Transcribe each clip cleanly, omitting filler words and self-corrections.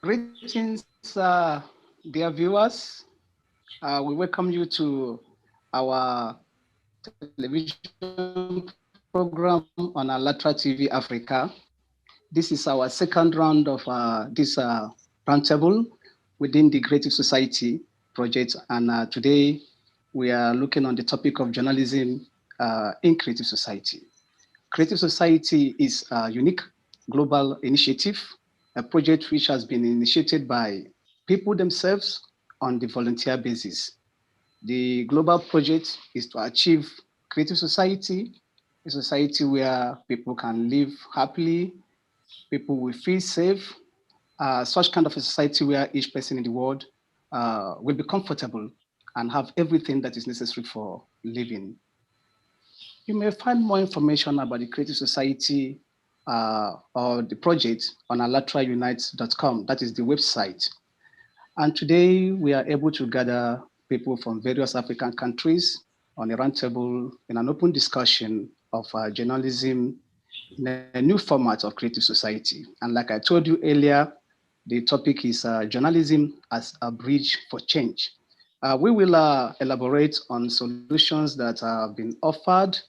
Greetings, dear viewers. We welcome you to our television program on Alatra TV Africa. This is our second round of this roundtable within the Creative Society project. And today we are looking on the topic of journalism in Creative Society. Creative Society is a unique global initiative, a project which has been initiated by people themselves on the volunteer basis. The global project is to achieve creative society, a society where people can live happily, people will feel safe, such kind of a society where each person in the world will be comfortable and have everything that is necessary for living. You may find more information about the Creative Society or the project on alatraunite.com. That is the website. And today we are able to gather people from various African countries on a roundtable in an open discussion of journalism in a new format of Creative Society. And like I told you earlier, the topic is journalism as a bridge for change. We will elaborate on solutions that have been offered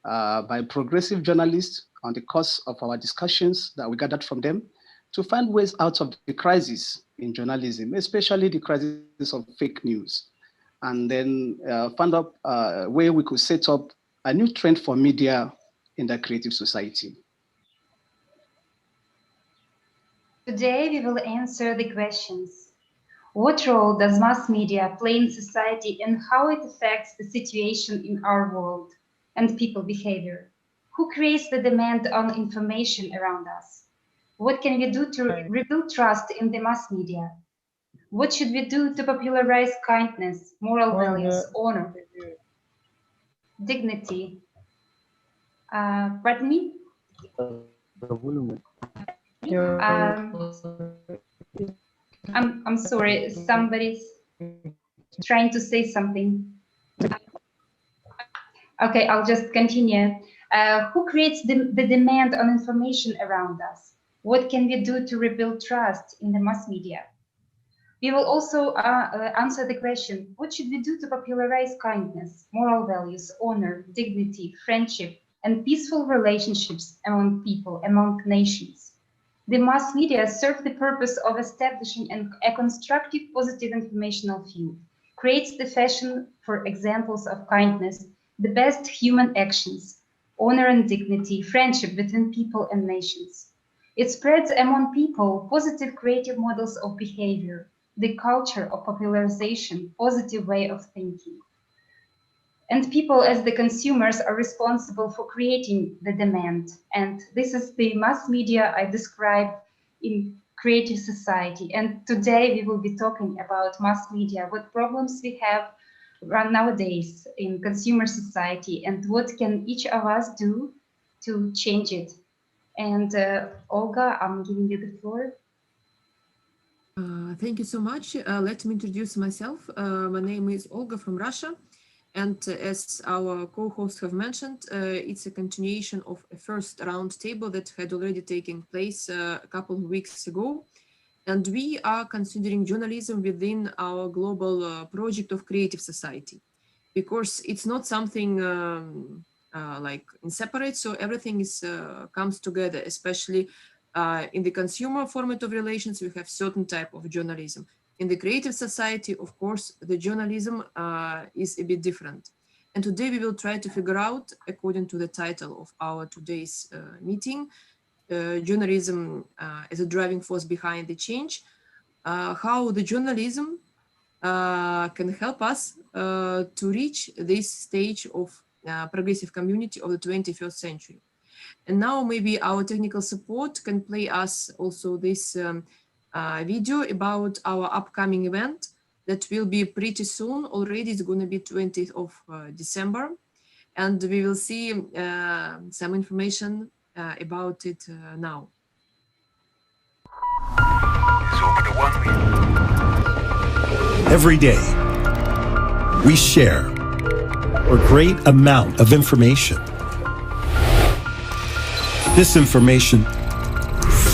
by progressive journalists on the course of our discussions that we gathered from them to find ways out of the crisis in journalism, especially the crisis of fake news, and then find out a way we could set up a new trend for media in the creative society. Today we will answer the questions. What role does mass media play in society and how it affects the situation in our world and people behavior? Who creates the demand on information around us? What can we do to rebuild trust in the mass media? What should we do to popularize kindness, moral values, honor, dignity? Pardon me? I'm sorry, somebody's trying to say something. Okay, I'll just continue. Who creates the demand on information around us? What can we do to rebuild trust in the mass media? We will also answer the question, what should we do to popularize kindness, moral values, honor, dignity, friendship, and peaceful relationships among people, among nations? The mass media serve the purpose of establishing a constructive, positive informational field, creates the fashion for examples of kindness, the best human actions, honor and dignity, friendship between people and nations. It spreads among people positive creative models of behavior, the culture of popularization, positive way of thinking. And people as the consumers are responsible for creating the demand. And this is the mass media I describe in creative society. And today we will be talking about mass media, what problems we have nowadays in consumer society and what can each of us do to change it. And Olga, I'm giving you the floor. Thank you so much. Let me introduce myself. My name is Olga from Russia. And as our co-hosts have mentioned, it's a continuation of a first roundtable that had already taken place a couple of weeks ago. And we are considering journalism within our global project of creative society, because it's not something like in separate. So everything is comes together, especially in the consumer format of relations, we have certain type of journalism. In the creative society, of course, the journalism is a bit different. And today we will try to figure out, according to the title of our today's meeting, journalism as a driving force behind the change, how the journalism can help us to reach this stage of progressive community of the 21st century. And now maybe our technical support can play us also this video about our upcoming event that will be pretty soon. Already it's going to be 20th of December. And we will see some information about it now. Every day, we share a great amount of information. This information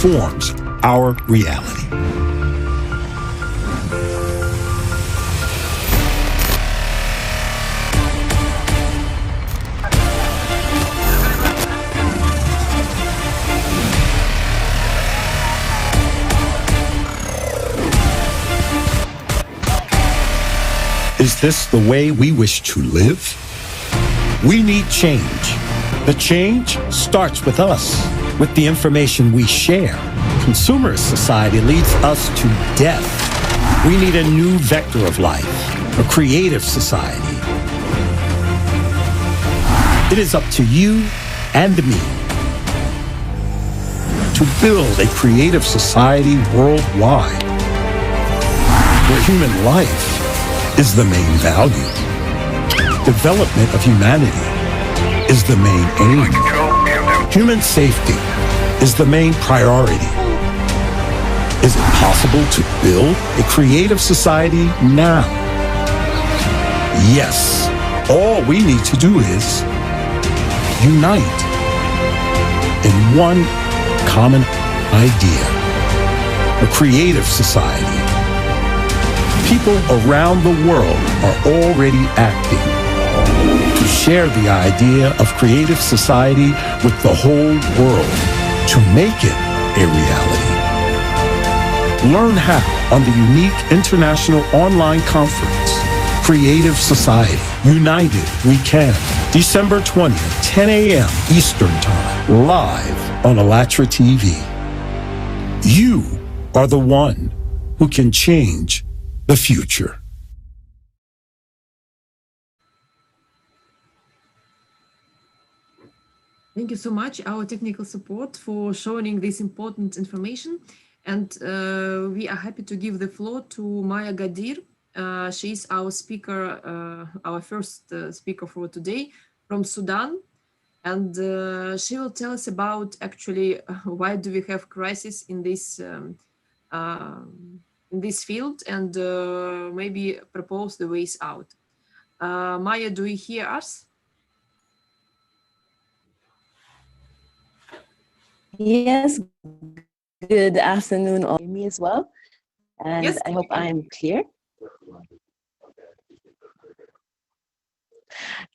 forms our reality. Is this the way we wish to live? We need change. The change starts with us, with the information we share. Consumerist society leads us to death. We need a new vector of life, a creative society. It is up to you and me to build a creative society worldwide, where human life is the main value. Development of humanity is the main aim. Human safety is the main priority. Is it possible to build a creative society now? Yes. All we need to do is unite in one common idea, a creative society. People around the world are already acting to share the idea of creative society with the whole world to make it a reality. Learn how on the unique international online conference, Creative Society, United We Can, December 20th, 10 a.m. Eastern Time, live on Alatra TV. You are the one who can change the future. Thank you so much, our technical support, for showing this important information. And we are happy to give the floor to Maya Gadir. She is our speaker, our first speaker for today from Sudan. And she will tell us about actually why do we have crisis in this field, and maybe propose the ways out. Maya, do you hear us? Yes, good afternoon, all me as well. And Yes. I hope I'm clear.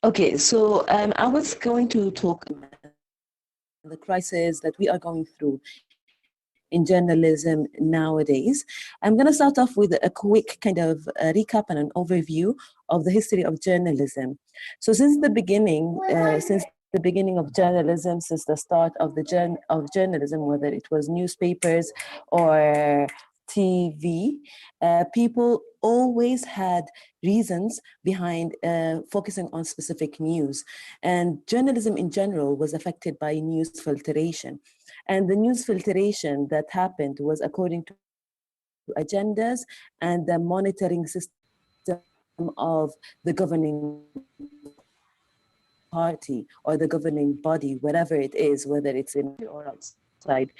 Okay, so I was going to talk about the crisis that we are going through in journalism nowadays. I'm going to start off with a quick kind of recap and an overview of the history of journalism. So since the beginning of journalism, since the start of journalism, whether it was newspapers or TV, people always had reasons behind focusing on specific news. And journalism in general was affected by news filtration. And the news filtration that happened was according to agendas and the monitoring system of the governing party or the governing body, whatever it is, whether it's in or outside.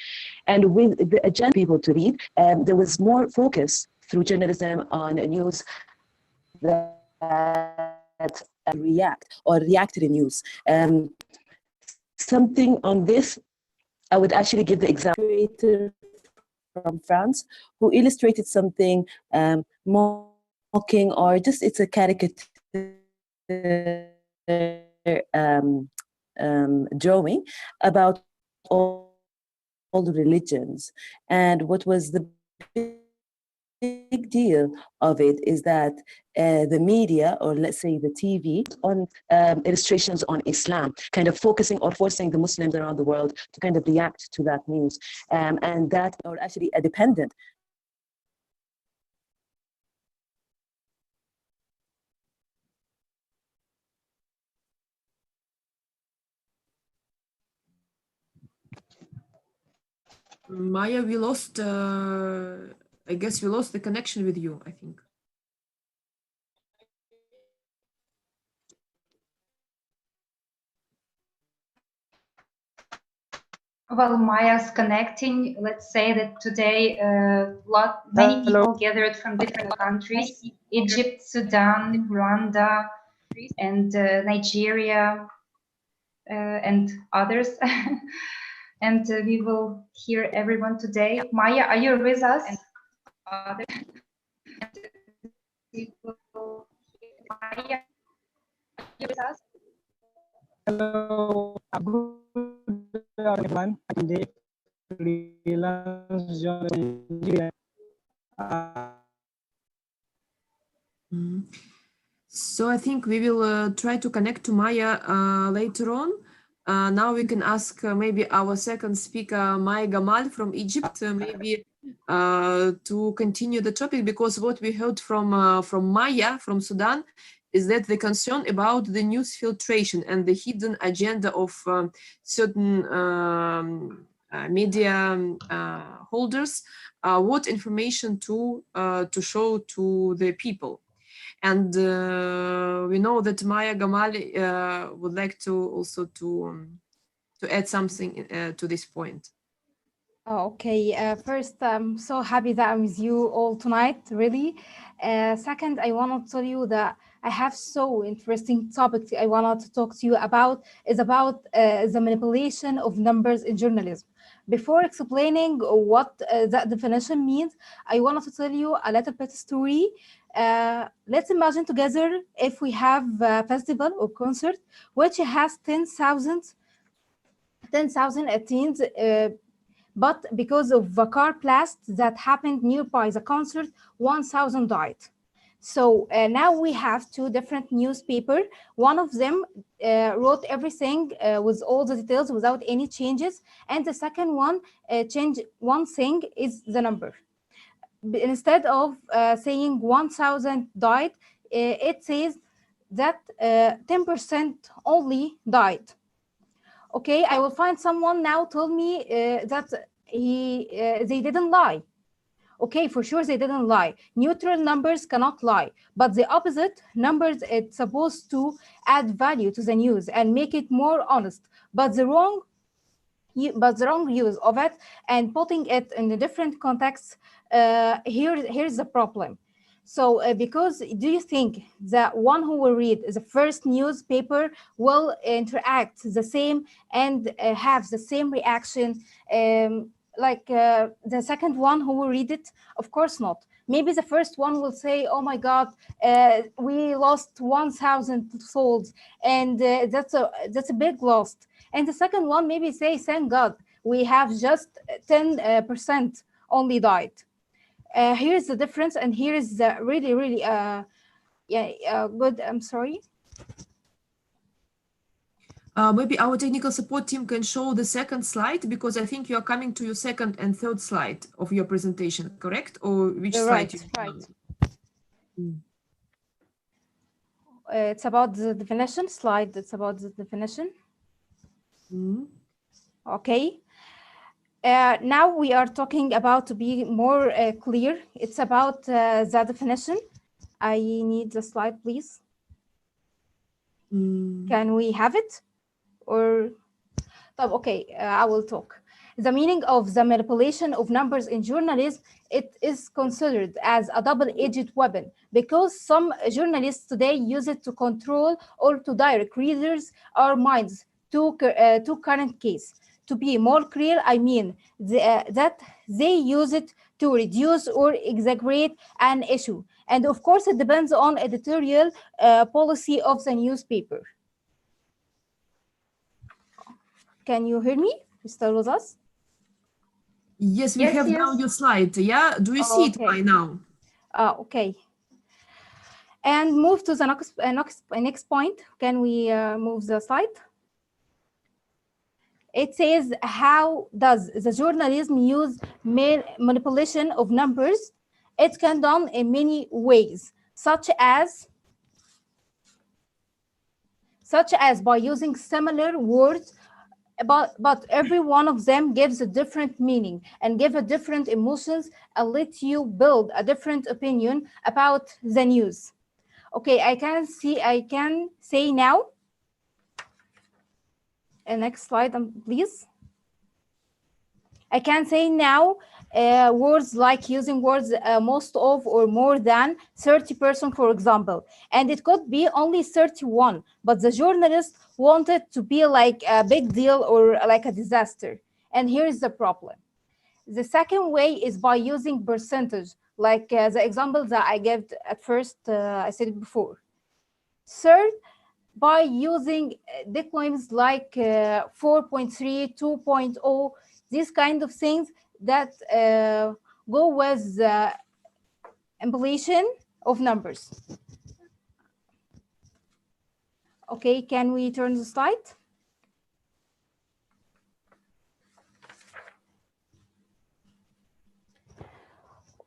And with the agenda people to read, there was more focus through journalism on news that reacted in news. Something on this, I would actually give the example from France, who illustrated something mocking, or just it's a caricature drawing about all the religions. And what was the big deal of it is that the media, or let's say the TV, on illustrations on Islam, kind of focusing or forcing the Muslims around the world to kind of react to that news. And that, or actually a dependent Maya, we lost, I guess we lost the connection with you, I think. While Maya's connecting, let's say that today many people gathered from different countries: Egypt, Sudan, Rwanda, and Nigeria, and others. And we will hear everyone today. Maya, are you with us? Maya, are you with us? Hello, good everyone. I'm the freelance journalist. So I think we will try to connect to Maya later on. Now we can ask maybe our second speaker, Maya Gamal from Egypt, maybe to continue the topic, because what we heard from Maya from Sudan is that the concern about the news filtration and the hidden agenda of certain media holders, what information to show to the people. And we know that Maya Gamal would like to also to add something to this point. Okay, first, I'm so happy that I'm with you all tonight, really. Second, I want to tell you that I have so interesting topic I want to talk to you about is about the manipulation of numbers in journalism. Before explaining what that definition means, I wanted to tell you a little bit story. Let's imagine together if we have a festival or concert which has 10,000 attendees, but because of a car blast that happened nearby the concert, 1,000 died. So now we have two different newspapers. One of them wrote everything with all the details without any changes, and the second one changed one thing, is the number. Instead of saying 1,000 died, it says that 10% only died. Okay, I will find someone now told me that they didn't lie. Okay, for sure they didn't lie. Neutral numbers cannot lie, but the opposite numbers, it's supposed to add value to the news and make it more honest. But the wrong use of it and putting it in a different context, here's the problem. So because do you think that one who will read the first newspaper will interact the same and have the same reaction like the second one who will read it? Of course not. Maybe the first one will say, oh my God, we lost 1,000 souls, and that's a big loss. And the second one maybe say, thank God, we have just 10% only died. Here's the difference, and here is the really, really good. I'm sorry. Maybe our technical support team can show the second slide, because I think you are coming to your second and third slide of your presentation, correct? Or which slide? Right. It's about the definition slide. It's about the definition. Okay. Now we are talking about, to be more clear, it's about the definition. I need the slide, please. Can we have it? Or, okay, I will talk. The meaning of the manipulation of numbers in journalism, it is considered as a double-edged weapon, because some journalists today use it to control or to direct readers or minds to current case. To be more clear, I mean that they use it to reduce or exaggerate an issue. And of course, it depends on editorial policy of the newspaper. Can you hear me? You still with us? Yes, we have now your slide. Yeah, do you see it by now? Okay. And move to the next point. Can we move the slide? It says, how does the journalism use manipulation of numbers? It can be done in many ways, such as by using similar words, but every one of them gives a different meaning and give a different emotions and let you build a different opinion about the news. Okay, I can say now. Next slide, please. I can say now words like using words most of or more than 30%, for example. And it could be only 31, but the journalist wanted to be like a big deal or like a disaster. And here is the problem. The second way is by using percentage, like the example that I gave at first, I said it before. Third, by using declines like 4.3, 2.0, these kind of things that go with the manipulation of numbers. Okay, can we turn the slide?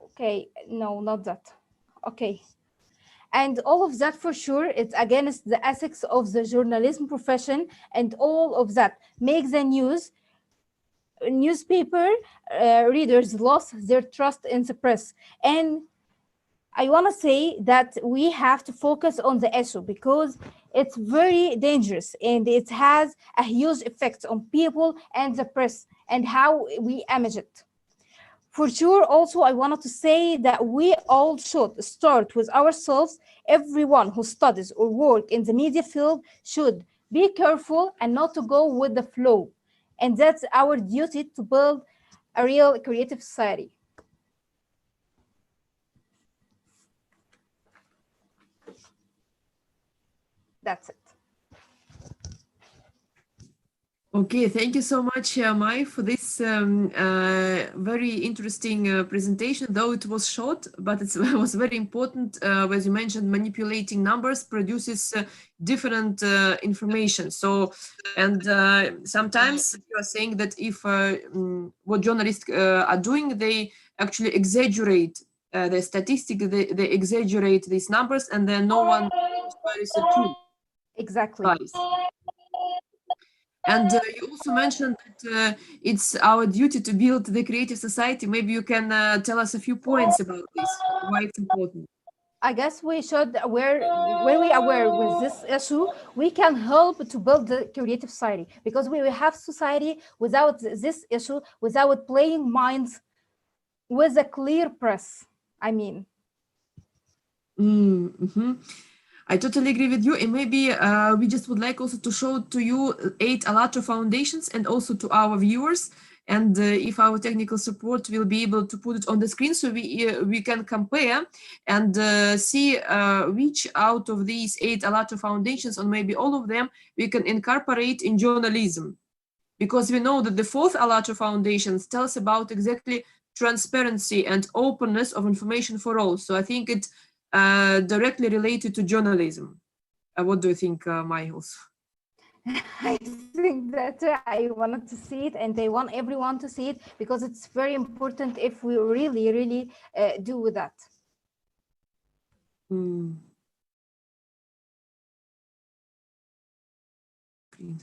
Okay, no, not that. Okay. And all of that for sure, it's against the ethics of the journalism profession, and all of that makes the newspaper readers lost their trust in the press. And I want to say that we have to focus on the issue because it's very dangerous and it has a huge effect on people and the press and how we image it. For sure, also, I wanted to say that we all should start with ourselves. Everyone who studies or work in the media field should be careful and not to go with the flow. And that's our duty to build a real creative society. That's it. Okay, thank you so much, Mai, for this very interesting presentation. Though it was short, but it was very important. As you mentioned, manipulating numbers produces different information. So, and sometimes you are saying that if what journalists are doing, they actually exaggerate the statistics, they exaggerate these numbers, and then no one knows where is the truth. Exactly. Lies. And you also mentioned that it's our duty to build the creative society. Maybe you can tell us a few points about this, why it's important. I guess we should when we are aware with this issue, we can help to build the creative society, because we will have society without this issue, without playing minds, with a clear press. I mean. Mm-hmm. I totally agree with you. And maybe we just would like also to show to you 8 ALLATRA foundations and also to our viewers. And if our technical support will be able to put it on the screen, so we can compare and see which out of these 8 ALLATRA foundations, or maybe all of them, we can incorporate in journalism. Because we know that the 4th ALLATRA foundation tells about exactly transparency and openness of information for all. So I think it directly related to journalism. What do you think, Miles? I think that I wanted to see it, and I want everyone to see it, because it's very important if we really, really do that. Mm. Green.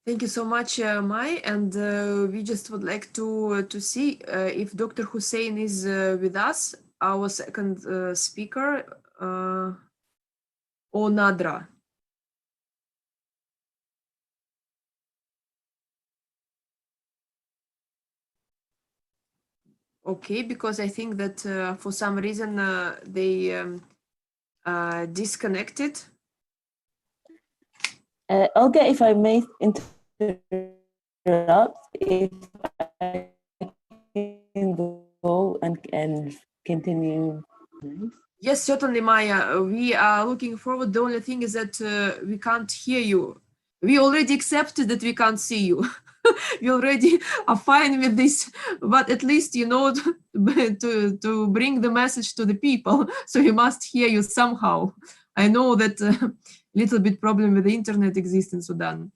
Thank you so much, Mai. And we just would like to see if Dr. Hussein is with us, our second speaker, or Nadra. Okay, because I think that for some reason they disconnected. Olga, if I may interrupt, if I can go and continue. Yes, certainly, Maya. We are looking forward. The only thing is that we can't hear you. We already accepted that we can't see you. We already are fine with this, but at least, you know, to bring the message to the people. So we must hear you somehow. I know that a little bit problem with the internet exists in Sudan.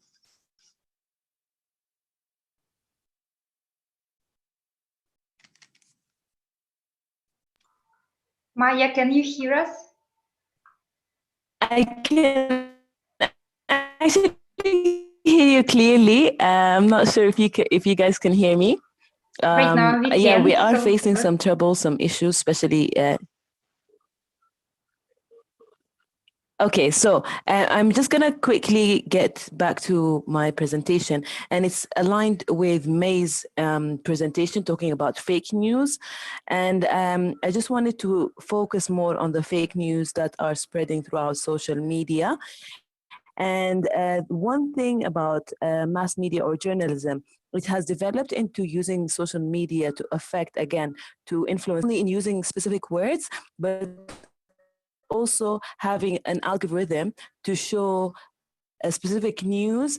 Maya, can you hear us? I can actually hear you clearly. I'm not sure if you guys can hear me. Right now we can, yeah, we are so facing some trouble, some issues, especially. Okay, so I'm just going to quickly get back to my presentation, and it's aligned with May's presentation talking about fake news. And I just wanted to focus more on the fake news that are spreading throughout social media. And one thing about mass media or journalism, it has developed into using social media to affect, again, to influence only in using specific words, but also having an algorithm to show a specific news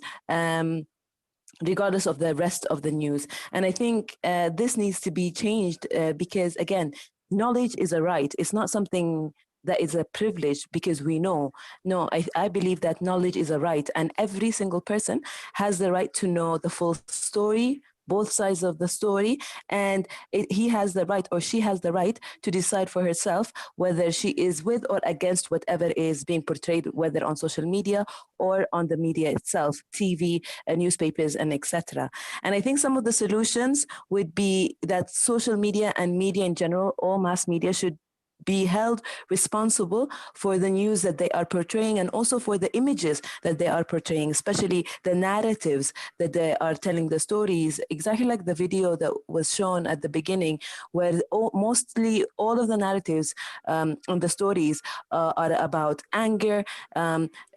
regardless of the rest of the news. And I think this needs to be changed because, again, knowledge is a right. It's not something that is a privilege because we know. No, I believe that knowledge is a right, and every single person has the right to know the full story, both sides of the story, and he has the right, or she has the right, to decide for herself whether she is with or against whatever is being portrayed, whether on social media or on the media itself, TV, newspapers, and etc. And I think some of the solutions would be that social media and media in general, all mass media, should be held responsible for the news that they are portraying, and also for the images that they are portraying, especially the narratives that they are telling, the stories, exactly like the video that was shown at the beginning, where mostly all of the narratives on the stories are about anger,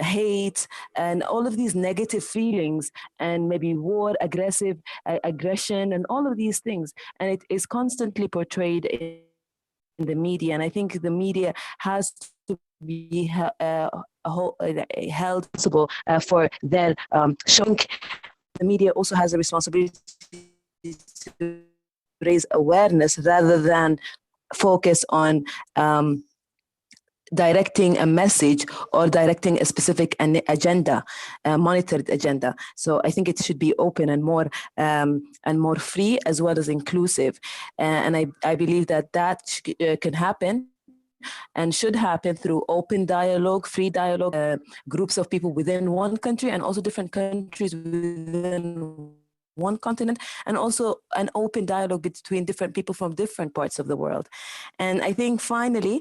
hate, and all of these negative feelings, and maybe war, aggression, and all of these things. And it is constantly portrayed in the media, and I think the media has to be held responsible for their showing. The media also has a responsibility to raise awareness rather than focus on directing a message or directing a specific agenda, monitored agenda. So I think it should be open and more free, as well as inclusive. And I believe that can happen and should happen through open dialogue, free dialogue, groups of people within one country, and also different countries within one continent, and also an open dialogue between different people from different parts of the world. And I think finally,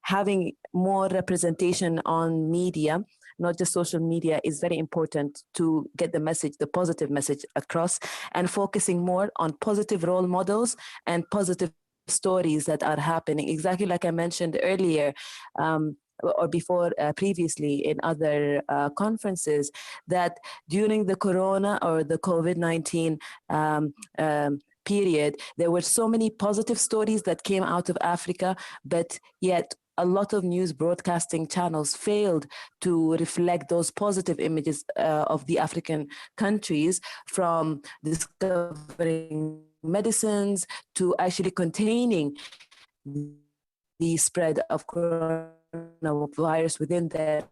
having more representation on media, not just social media, is very important to get the message, the positive message across, and focusing more on positive role models and positive stories that are happening, exactly like I mentioned earlier, or before previously in other conferences, that during the corona or the COVID-19 period, there were so many positive stories that came out of Africa, but yet a lot of news broadcasting channels failed to reflect those positive images of the African countries, from discovering medicines to actually containing the spread of coronavirus within their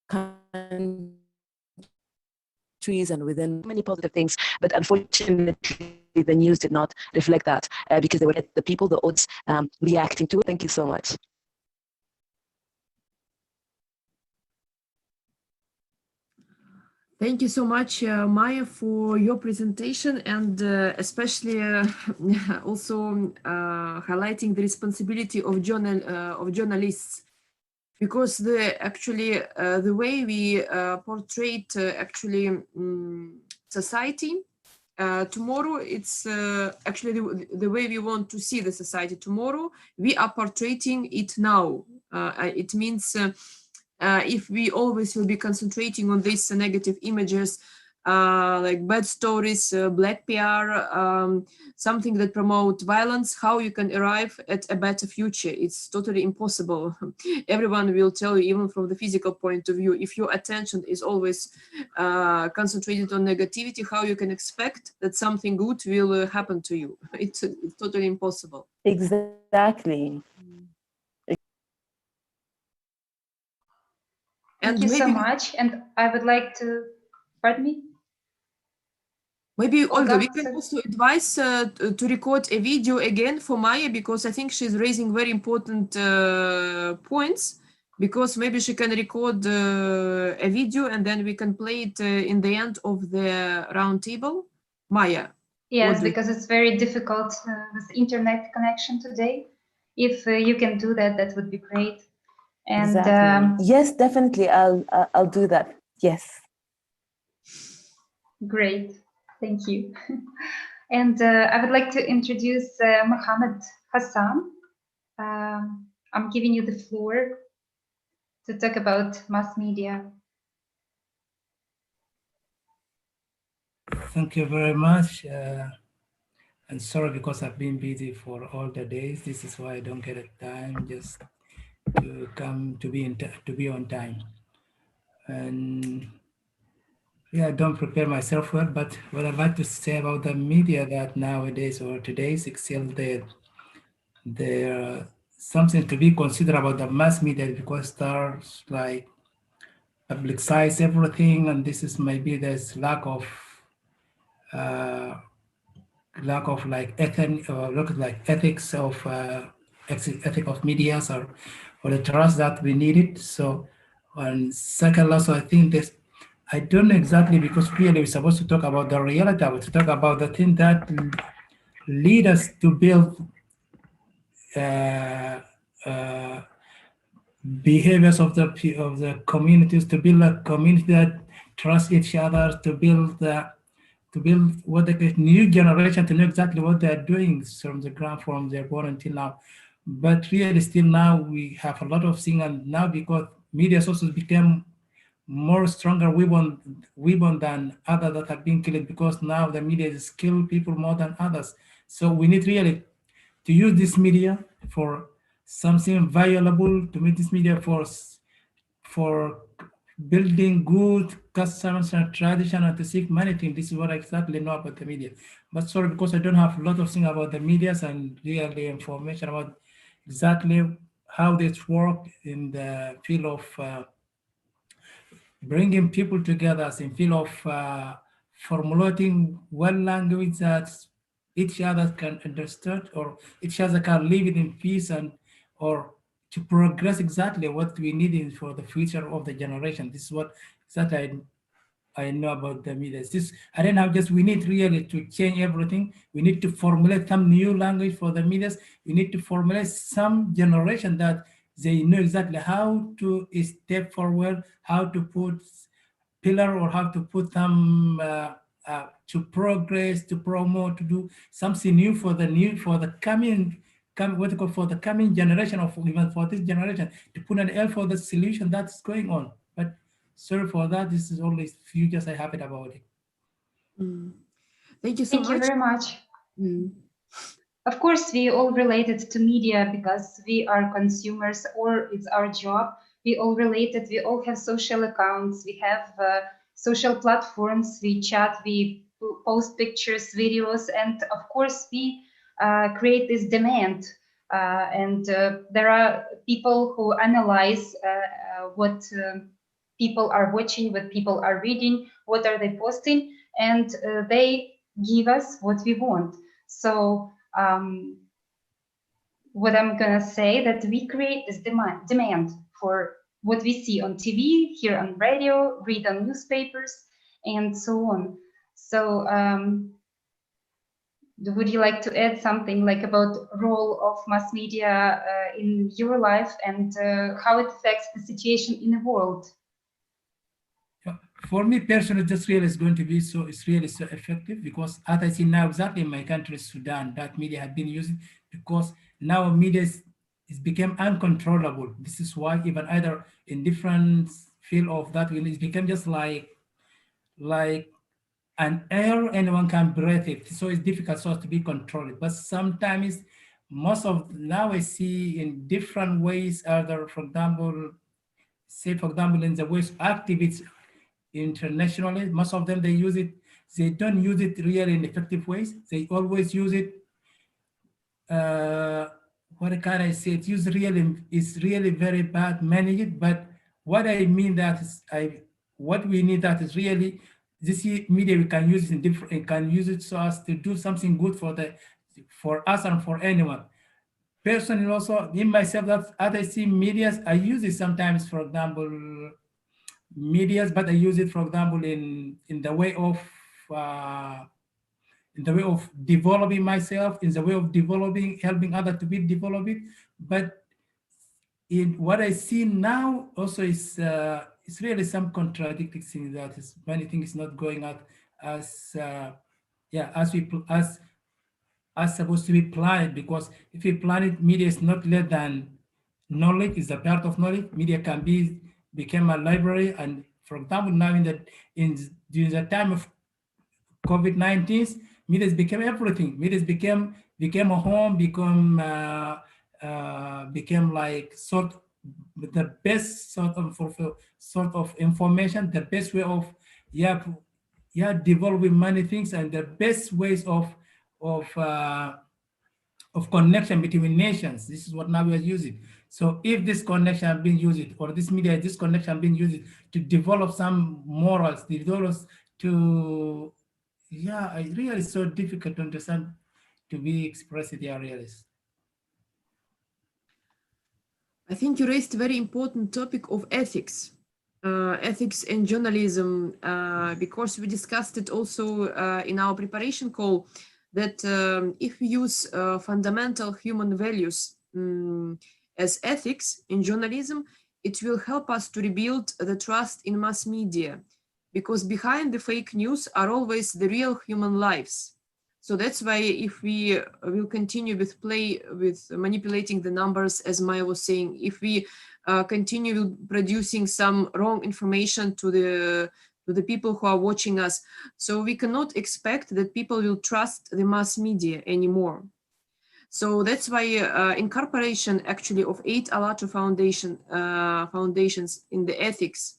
countries and within many positive things. But unfortunately, the news did not reflect that because they were the people, the odds reacting to it. Thank you so much. Thank you so much, Maya, for your presentation, and especially also highlighting the responsibility of journalists, because the way we portray society tomorrow, it's actually the way we want to see the society tomorrow. We are portraying it now. It means if we always will be concentrating on these negative images, like bad stories, black PR, something that promote violence, how you can arrive at a better future? It's totally impossible. Everyone will tell you, even from the physical point of view, if your attention is always concentrated on negativity, how you can expect that something good will happen to you? It's totally impossible. Exactly. Thank you so much. And I would like to, pardon me? Maybe, Olga, we can also advise to record a video again for Maya, because I think she's raising very important points, because maybe she can record a video and then we can play it in the end of the round table. Maya. Yes, because it's very difficult with internet connection today. If you can do that, that would be great. And Exactly. Yes, definitely. I'll do that. Yes. great, thank you. And I would like to introduce Mohammed Hassan. I'm giving you the floor to talk about mass media. Thank you very much. And sorry because I've been busy for all the days. This is why I don't get a time just to come to be on time. And yeah, I don't prepare myself well. But what I'd like to say about the media that nowadays or today's still there something to be considered about the mass media because stars like publicize everything, and this is maybe there's uh, lack of like ethics of ethic of medias or the trust that we needed. So, and second, also I think this I don't know exactly because really we're supposed to talk about the reality, but to talk about the thing that lead us to build uh, uh, behaviors of the communities, to build a community that trust each other, to build what the new generation to know exactly what they're doing from the ground from their born until now. But really still now we have a lot of things, and now because media sources became more stronger weapon than others that have been killed, because now the media is kill people more than others. So we need really to use this media for something valuable, to make this media for building good customs and tradition and to seek many things. This is what I exactly know about the media. But sorry, because I don't have a lot of things about the medias and really information about exactly how this work in the field of bringing people together as in field of formulating one language that each other can understand or each other can live in peace and or to progress exactly what we need for the future of the generation. This is what exactly I know about the media. This I don't have just we need really to change everything. We need to formulate some new language for the medias. We need to formulate some generation that they know exactly how to step forward, how to put pillar or how to put them to progress, to promote, to do something new for the coming what you call for the coming generation of even for this generation to put an L for the solution that's going on. But sorry for that. This is only few just I have it about it. Mm. Thank you so Thank you much. very much. Mm. Of course, we all related to media because we are consumers or it's our job. We all related, we all have social accounts, we have social platforms, we chat, we post pictures, videos, and of course we create this demand. And there are people who analyze what people are watching, what people are reading, what are they posting, and they give us what we want. So what I'm gonna say that we create this demand for what we see on TV, hear on radio, read on newspapers, and so on. So would you like to add something like about role of mass media in your life and how it affects the situation in the world? For me personally, this really is going to be so, it's really so effective because as I see now exactly in my country, Sudan, that media have been using because now media is become uncontrollable. This is why even either in different field of that, it became just like an air, anyone can breathe it. So it's difficult so as to be controlled. But sometimes most of now I see in different ways, either for example, say for example, in the ways activists internationally, most of them they use it, they don't use it really in effective ways. They always use it what can I say? It's used really is really very bad managed. But what I mean that is what we need that is really this media we can use it in different can use it so as to do something good for us and for anyone. Personally also in myself that as I see medias, I use it sometimes, for example, medias, but I use it, for example, in the way of developing myself, in the way of developing, helping others to be developing. But in what I see now also is it's really some contradicting things, that is many things not going out as yeah, as supposed to be planned, because if you plan it, media is not less than knowledge, is a part of knowledge. Media can become a library. And for example, now during the time of COVID-19, media became everything. Media became a home, became like the best sort of information, the best way of yeah developing many things, and the best ways of uh, of connection between nations. This is what now we are using. So if this connection has been used, or this media, this connection being used to develop some morals, develop to, yeah, I really so difficult to understand, to be expressed there really. I think you raised a very important topic of ethics. Ethics in journalism, because we discussed it also in our preparation call, that if we use fundamental human values as ethics in journalism, it will help us to rebuild the trust in mass media, because behind the fake news are always the real human lives. So that's why if we will continue with manipulating the numbers, as Maya was saying, if we continue producing some wrong information to the people who are watching us, so we cannot expect that people will trust the mass media anymore. So that's why incorporation actually of 8 ALLATRA foundations in the ethics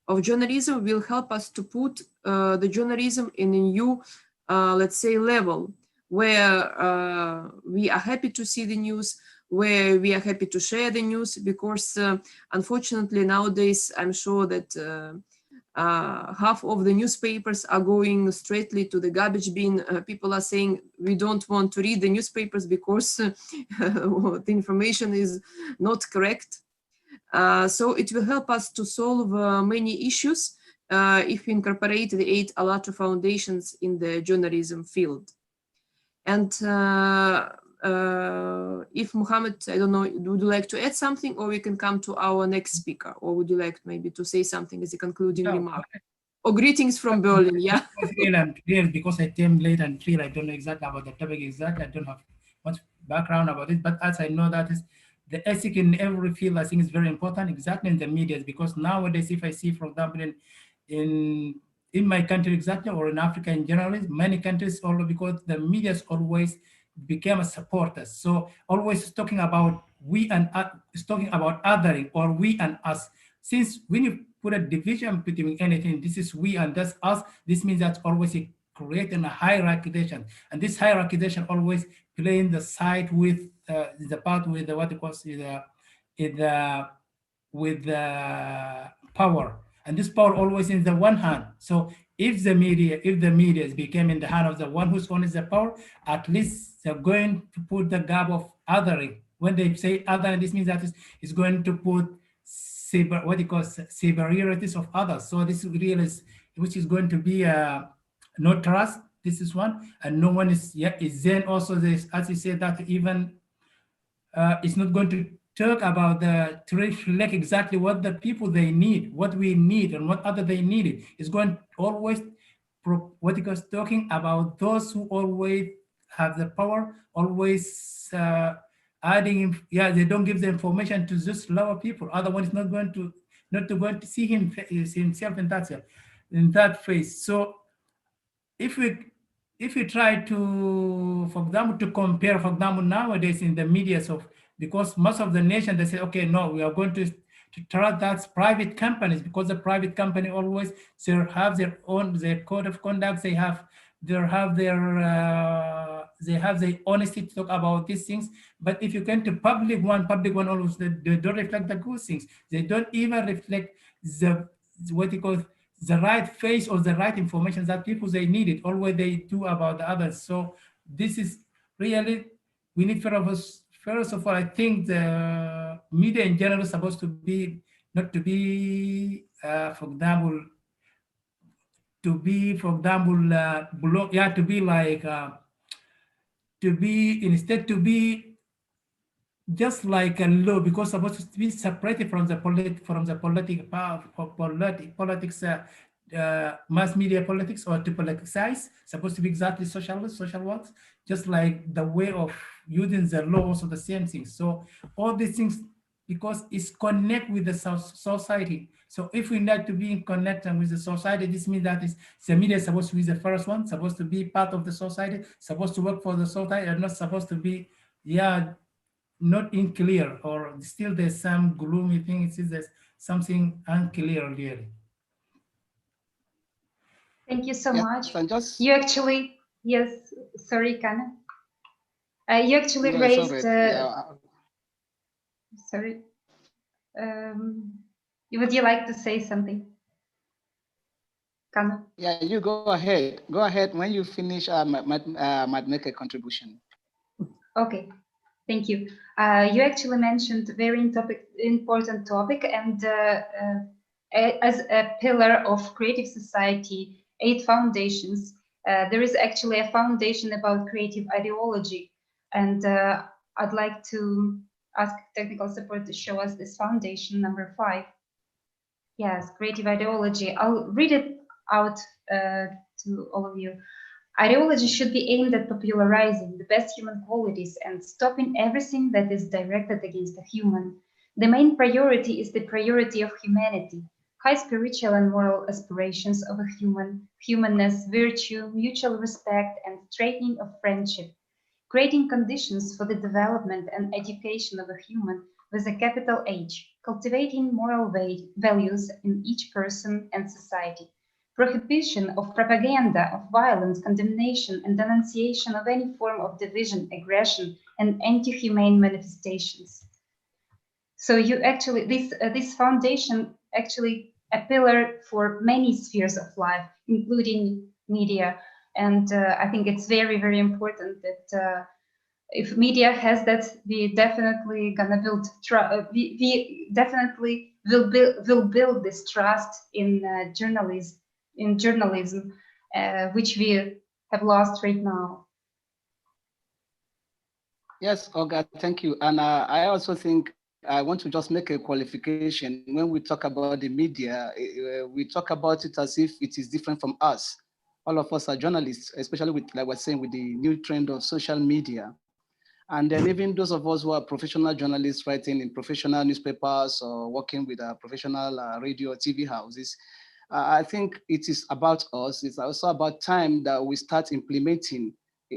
of journalism will help us to put the journalism in a new, let's say, level, where we are happy to see the news, where we are happy to share the news, because unfortunately nowadays I'm sure that half of the newspapers are going straightly to the garbage bin. People are saying we don't want to read the newspapers because the information is not correct. So it will help us to solve many issues if we incorporate the 8 ALLATRA foundations in the journalism field. And if Mohammed, I don't know, would you like to add something, or we can come to our next speaker, or would you like maybe to say something as a concluding remark? Or greetings from Berlin, yeah. Because I came late and feel I don't know exactly about the topic exactly. I don't have much background about it, but as I know that is the ethic in every field, I think is very important, exactly in the media, because nowadays, if I see, for example, in my country exactly, or in Africa in general, many countries, all because the media always became a supporter. So always talking about we and is talking about othering, or we and us. Since when you put a division between anything, this is we and that's us, this means that's always creating a hierarchization. And this hierarchization always playing the side with the part with the, what it calls with the power. And this power always in the one hand. So if the media is became in the hand of the one who's owns the power, at least they're going to put the gap of othering. When they say othering, this means that it's going to put superiorities of others. So this really is, which is going to be no trust. This is one, and no one is then also this, as you said, that even it's not going to talk about to reflect exactly what the people they need, what we need, and what other they needed. It's going always what it was talking about those who always have the power, always adding, they don't give the information to just lower people. Otherwise, it's not going to see himself in that phase. So if we try to, for example, to compare, for example, nowadays in the media of, because most of the nation, they say, okay, no, we are going to trust that's private companies, because the private company always have their code of conduct, they have their honesty to talk about these things. But if you come to public one always they don't reflect the good things. They don't even reflect what you call the right face or the right information that people they needed, always they do about the others. So this is really, we need first of all, I think the media in general is supposed to be, not to be, for example, to be like, to be, instead to be just like a law, because supposed to be separated from the politics, mass media politics, or to politicize, supposed to be exactly social works, just like the way of using the law, also the same thing. So all these things, because it's connect with the society. So if we like to be in connection with the society, this means that is the media is supposed to be the first one, supposed to be part of the society, supposed to work for the society, and not supposed to be, yeah, not unclear, or still there's some gloomy thing. It is there's something unclear really. Thank you so Yes, much. and just You actually, yes, sorry, Kana. You actually no, raised, sorry. Yeah, sorry. Would you like to say something, Kana? yeah. You go ahead. Go ahead. When you finish, might make a contribution. Okay, thank you. You actually mentioned a very important topic, and as a pillar of creative society, 8 foundations, there is actually a foundation about creative ideology, and I'd like to ask technical support to show us this foundation, number 5. Yes, creative ideology. I'll read it out to all of you. Ideology should be aimed at popularizing the best human qualities and stopping everything that is directed against the human. The main priority is the priority of humanity, high spiritual and moral aspirations of a humanness, virtue, mutual respect, and straightening of friendship, creating conditions for the development and education of a human with a capital H, cultivating moral values in each person and society, prohibition of propaganda of violence, condemnation, and denunciation of any form of division, aggression, and anti-humane manifestations. So you actually, this foundation actually a pillar for many spheres of life, including media. And I think it's very, very important that if media has that, we definitely gonna build we definitely will build this trust in journalism, which we have lost right now. Yes, Olga, thank you. And I also think I want to just make a qualification. When we talk about the media, we talk about it as if it is different from us. All of us are journalists, especially with, like we're saying, with the new trend of social media. And then even those of us who are professional journalists writing in professional newspapers or working with professional radio or TV houses, I think it is about us. It's also about time that we start implementing.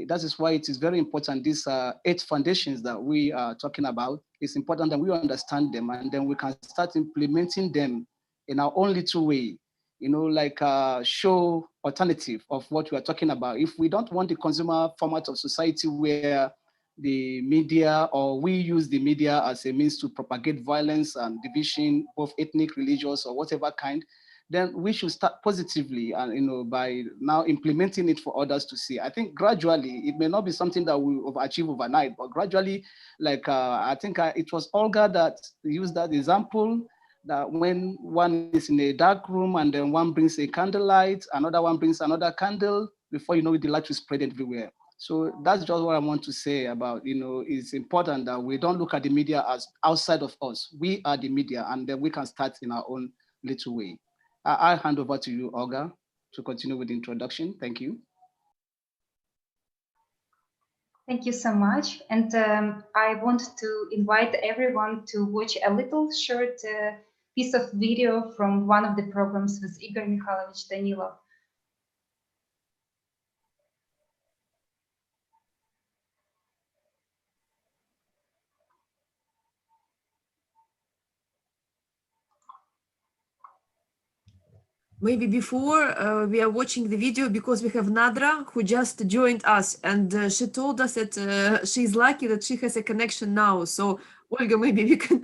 That is why it is very important. These 8 foundations that we are talking about, it's important that we understand them and then we can start implementing them in our own little way, like show alternative of what we are talking about. If we don't want the consumer format of society where the media or we use the media as a means to propagate violence and division, both ethnic, religious, or whatever kind, then we should start positively and by now implementing it for others to see. I think gradually, it may not be something that we will achieve overnight, but gradually, like I think it was Olga that used that example, that when one is in a dark room and then one brings a candlelight, another one brings another candle, before you know it, the light will spread everywhere. So that's just what I want to say about, it's important that we don't look at the media as outside of us. We are the media, and then we can start in our own little way. I'll hand over to you, Olga, to continue with the introduction. Thank you. Thank you so much. And I want to invite everyone to watch a little short piece of video from one of the programs with Igor Mikhailovich Danilov. Maybe before we are watching the video, because we have Nadra who just joined us, and she told us that she's lucky that she has a connection now. So Olga, maybe we can.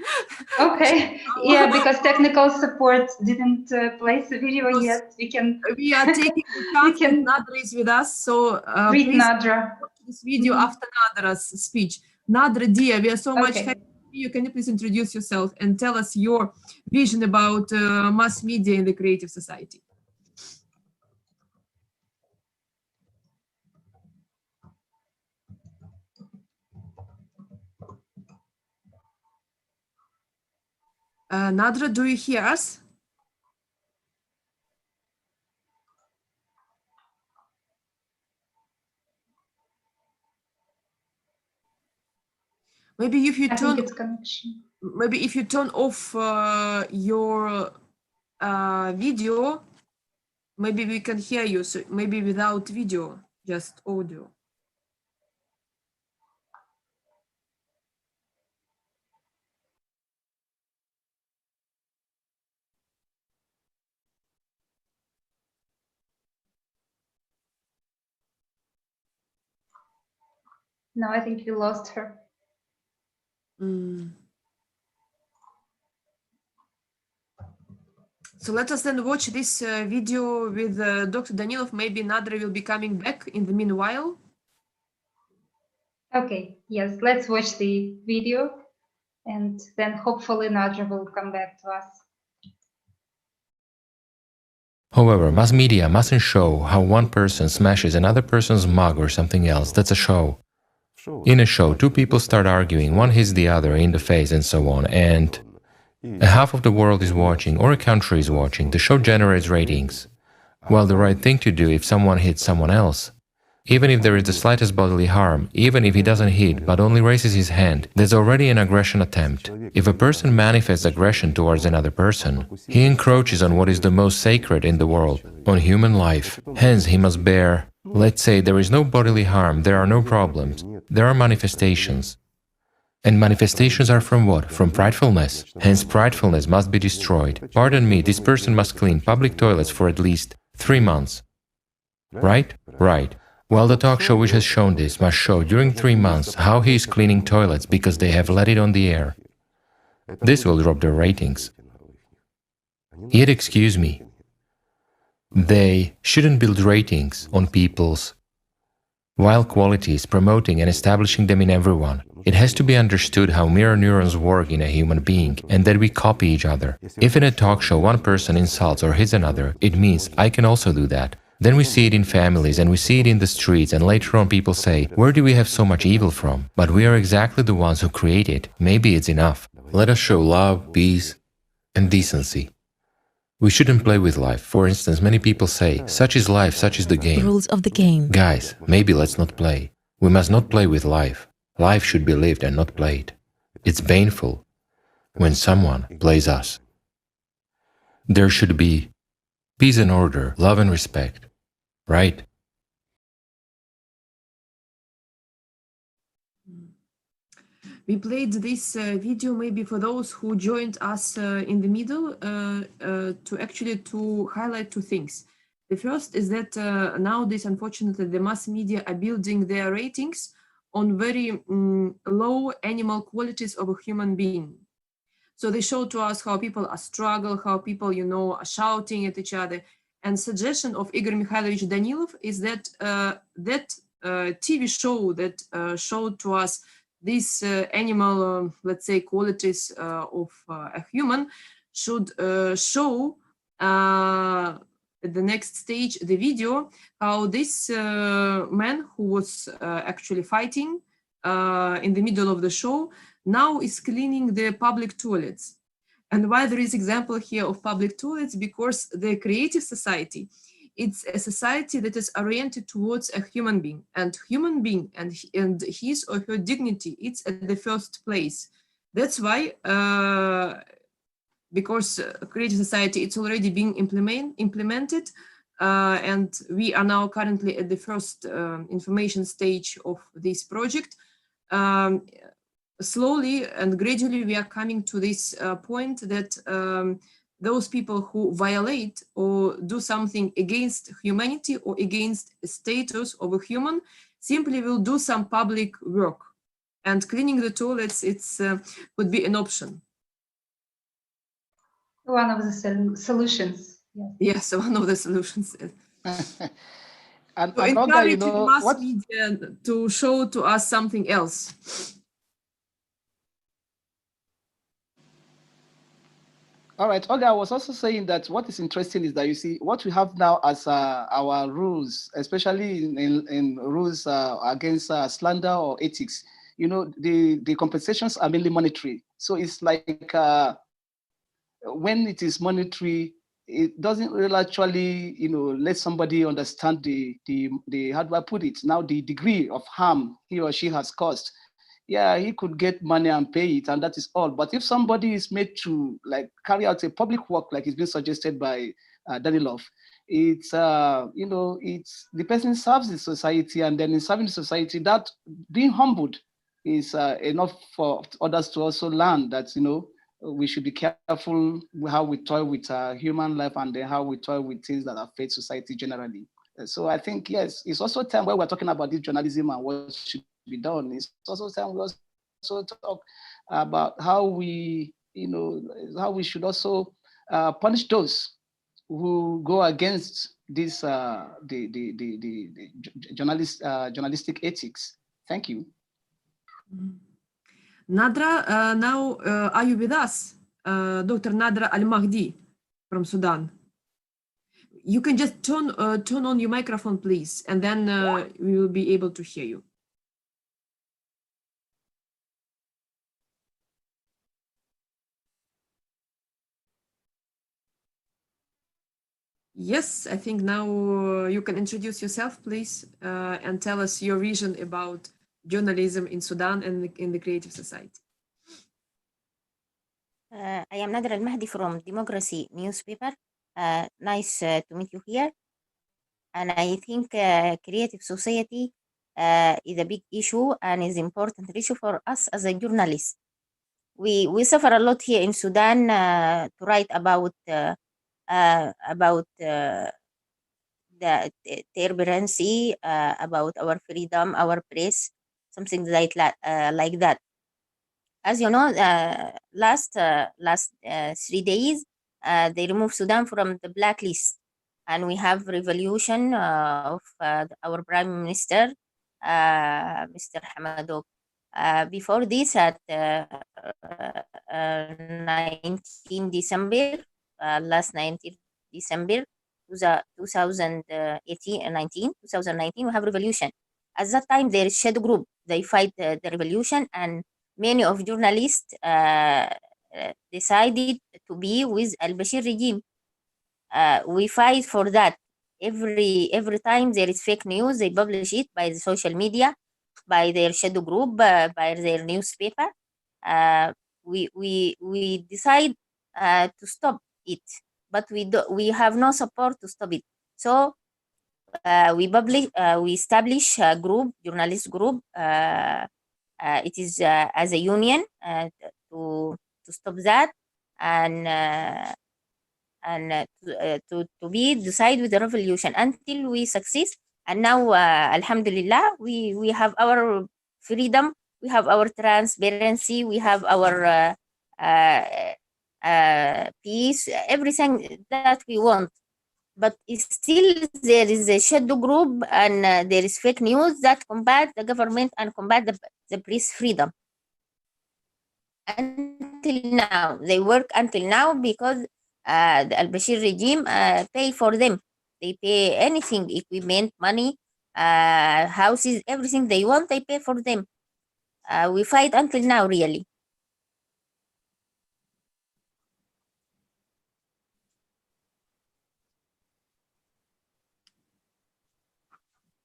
Okay, yeah, because technical support didn't place the video yet. We are taking the chance that Nadra is with us. So please Nadra. watch this video after Nadra's speech. Nadra, dear, we are so much happy. Can you please introduce yourself and tell us your vision about mass media in the creative society? Nadra, do you hear us? Maybe if you I turn, think it's connection. maybe if you turn off your video, maybe we can hear you. So maybe without video, just audio. No, I think we lost her. So let us then watch this video with Dr. Danilov. Maybe Nadra will be coming back in the meanwhile. Okay, yes, let's watch the video and then hopefully Nadja will come back to us. However, mass media mustn't show how one person smashes another person's mug or something else. That's a show. In a show, two people start arguing, one hits the other in the face and so on, and a half of the world is watching, or a country is watching. The show generates ratings. Well, the right thing to do if someone hits someone else, even if there is the slightest bodily harm, even if he doesn't hit but only raises his hand, there's already an aggression attempt. If a person manifests aggression towards another person, he encroaches on what is the most sacred in the world, on human life. Hence, he must bear, let's say there is no bodily harm, there are no problems, there are manifestations. And manifestations are from what? From pridefulness. Hence, pridefulness must be destroyed. Pardon me, this person must clean public toilets for at least 3 months. Right? Right. Well, the talk show which has shown this must show during 3 months how he is cleaning toilets because they have let it on the air. This will drop their ratings. Yet, excuse me, they shouldn't build ratings on people's vile qualities, promoting and establishing them in everyone. It has to be understood how mirror neurons work in a human being and that we copy each other. If in a talk show one person insults or hits another, it means I can also do that. Then we see it in families and we see it in the streets, and later on people say, where do we have so much evil from? But we are exactly the ones who create it. Maybe it's enough. Let us show love, peace, and decency. We shouldn't play with life. For instance, many people say, such is life, such is the game. Rules of the game. Guys, maybe let's not play. We must not play with life. Life should be lived and not played. It's painful when someone plays us. There should be peace and order, love and respect. Right? We played this video maybe for those who joined us in the middle to highlight two things. The first is that nowadays, unfortunately, the mass media are building their ratings on very low animal qualities of a human being. So they show to us how people are struggling, how people, are shouting at each other. And suggestion of Igor Mikhailovich Danilov is that TV show that showed to us these animal, let's say, qualities of a human should show at the next stage, the video, how this man who was actually fighting in the middle of the show now is cleaning the public toilets. And why there is example here of public toilets? Because the creative society, it's a society that is oriented towards a human being, and his or her dignity, it's at the first place. That's why, because creative society, it's already being implemented, and we are now currently at the first information stage of this project. Slowly and gradually we are coming to this point that those people who violate or do something against humanity or against status of a human simply will do some public work, and cleaning the toilets could be an option. One of the solutions. Yes, one of the solutions. And to encourage mass media to show to us something else. All right, Olga, I was also saying that what is interesting is that you see what we have now as our rules, especially in rules against slander or ethics. The compensations are mainly monetary. So it's like when it is monetary, it doesn't really actually, let somebody understand the how do I put it now, the degree of harm he or she has caused. Yeah, he could get money and pay it, and that is all. But if somebody is made to like carry out a public work, like it's been suggested by Danilov, it's it's the person serves the society, and then in serving the society, that being humbled is enough for others to also learn that we should be careful how we toy with human life, and then how we toy with things that affect society generally. So I think, yes, it's also time where we're talking about this journalism and what should be done. It's also time we also talk about how we, how we should also punish those who go against this journalistic ethics. Thank you. Nadra, now are you with us? Dr. Nadra Al-Mahdi from Sudan. You can just turn on your microphone, please, and then we will be able to hear you. Yes, I think now you can introduce yourself, please, and tell us your vision about journalism in Sudan and in the creative society. I am Nadra Al-Mahdi from Democracy newspaper. Nice to meet you here. And I think creative society is a big issue and is important issue for us as a journalist. We suffer a lot here in Sudan to write about the turbulency, about our freedom, our press, something like that. As you know, last 3 days, they removed Sudan from the blacklist, and we have revolution of our Prime Minister, Mr. Hamadok. Before this, at 19 December, last 19 December 2019, we have revolution. At that time, there is shadow group. They fight the revolution, and many of journalists decided to be with al-Bashir regime. We fight for that. Every time there is fake news, they publish it by the social media, by their shadow group, by their newspaper. We decide to stop it, but we have no support to stop it. So we establish a group, journalist group. It is as a union to stop that, and to be decide with the revolution until we succeed. And now, Alhamdulillah, we have our freedom, we have our transparency, we have our peace, everything that we want. But still, there is a shadow group, and there is fake news that combat the government and combat the press freedom. Until now, they work until now because the al-Bashir regime pay for them. They pay anything, equipment, money, houses, everything they want, they pay for them. We fight until now, really.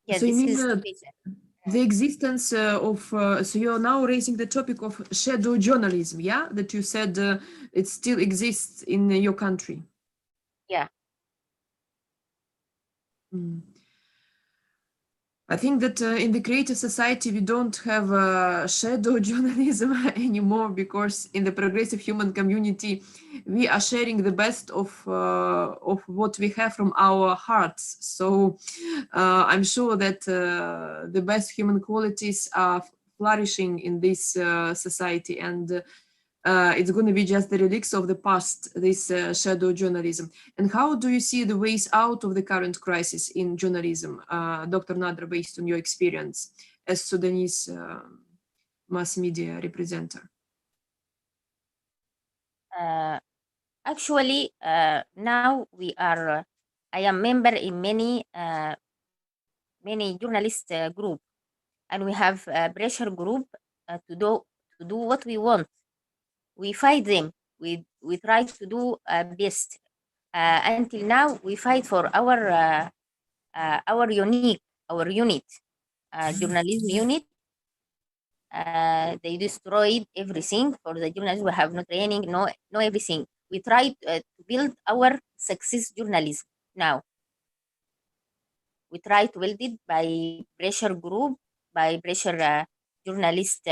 Yeah, So this you mean is the existence of, so you're now raising the topic of shadow journalism, yeah? That you said it still exists in your country. Yeah. Mm. I think that in the creative society, we don't have shadow journalism anymore, because in the progressive human community, we are sharing the best of what we have from our hearts. So I'm sure that the best human qualities are flourishing in this society, and it's going to be just the relics of the past, this shadow journalism. And how do you see the ways out of the current crisis in journalism, Dr. Nadra, based on your experience as Sudanese mass media representative? Actually, now we are, I am member in many journalist group, and we have a pressure group to do what we want. We fight them. We we try to do best. Until now, we fight for our unit, journalism unit. They destroyed everything for the journalism. We have no training, no everything. We tried to build our success journalism now. We try to build it by pressure group, by pressure journalists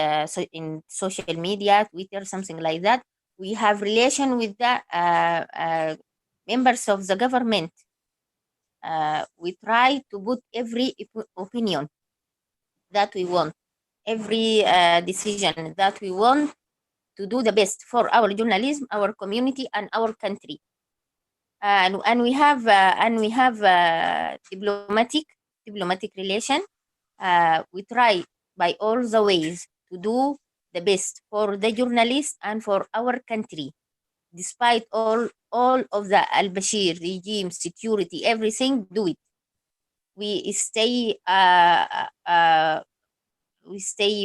in social media, Twitter, something like that. We have relation with the members of the government. We try to put every opinion that we want, every decision that we want to do the best for our journalism, our community, and our country. And we have diplomatic relation. We try by all the ways to do the best for the journalists and for our country, despite all of the al-Bashir regime, security, everything. Do it. We stay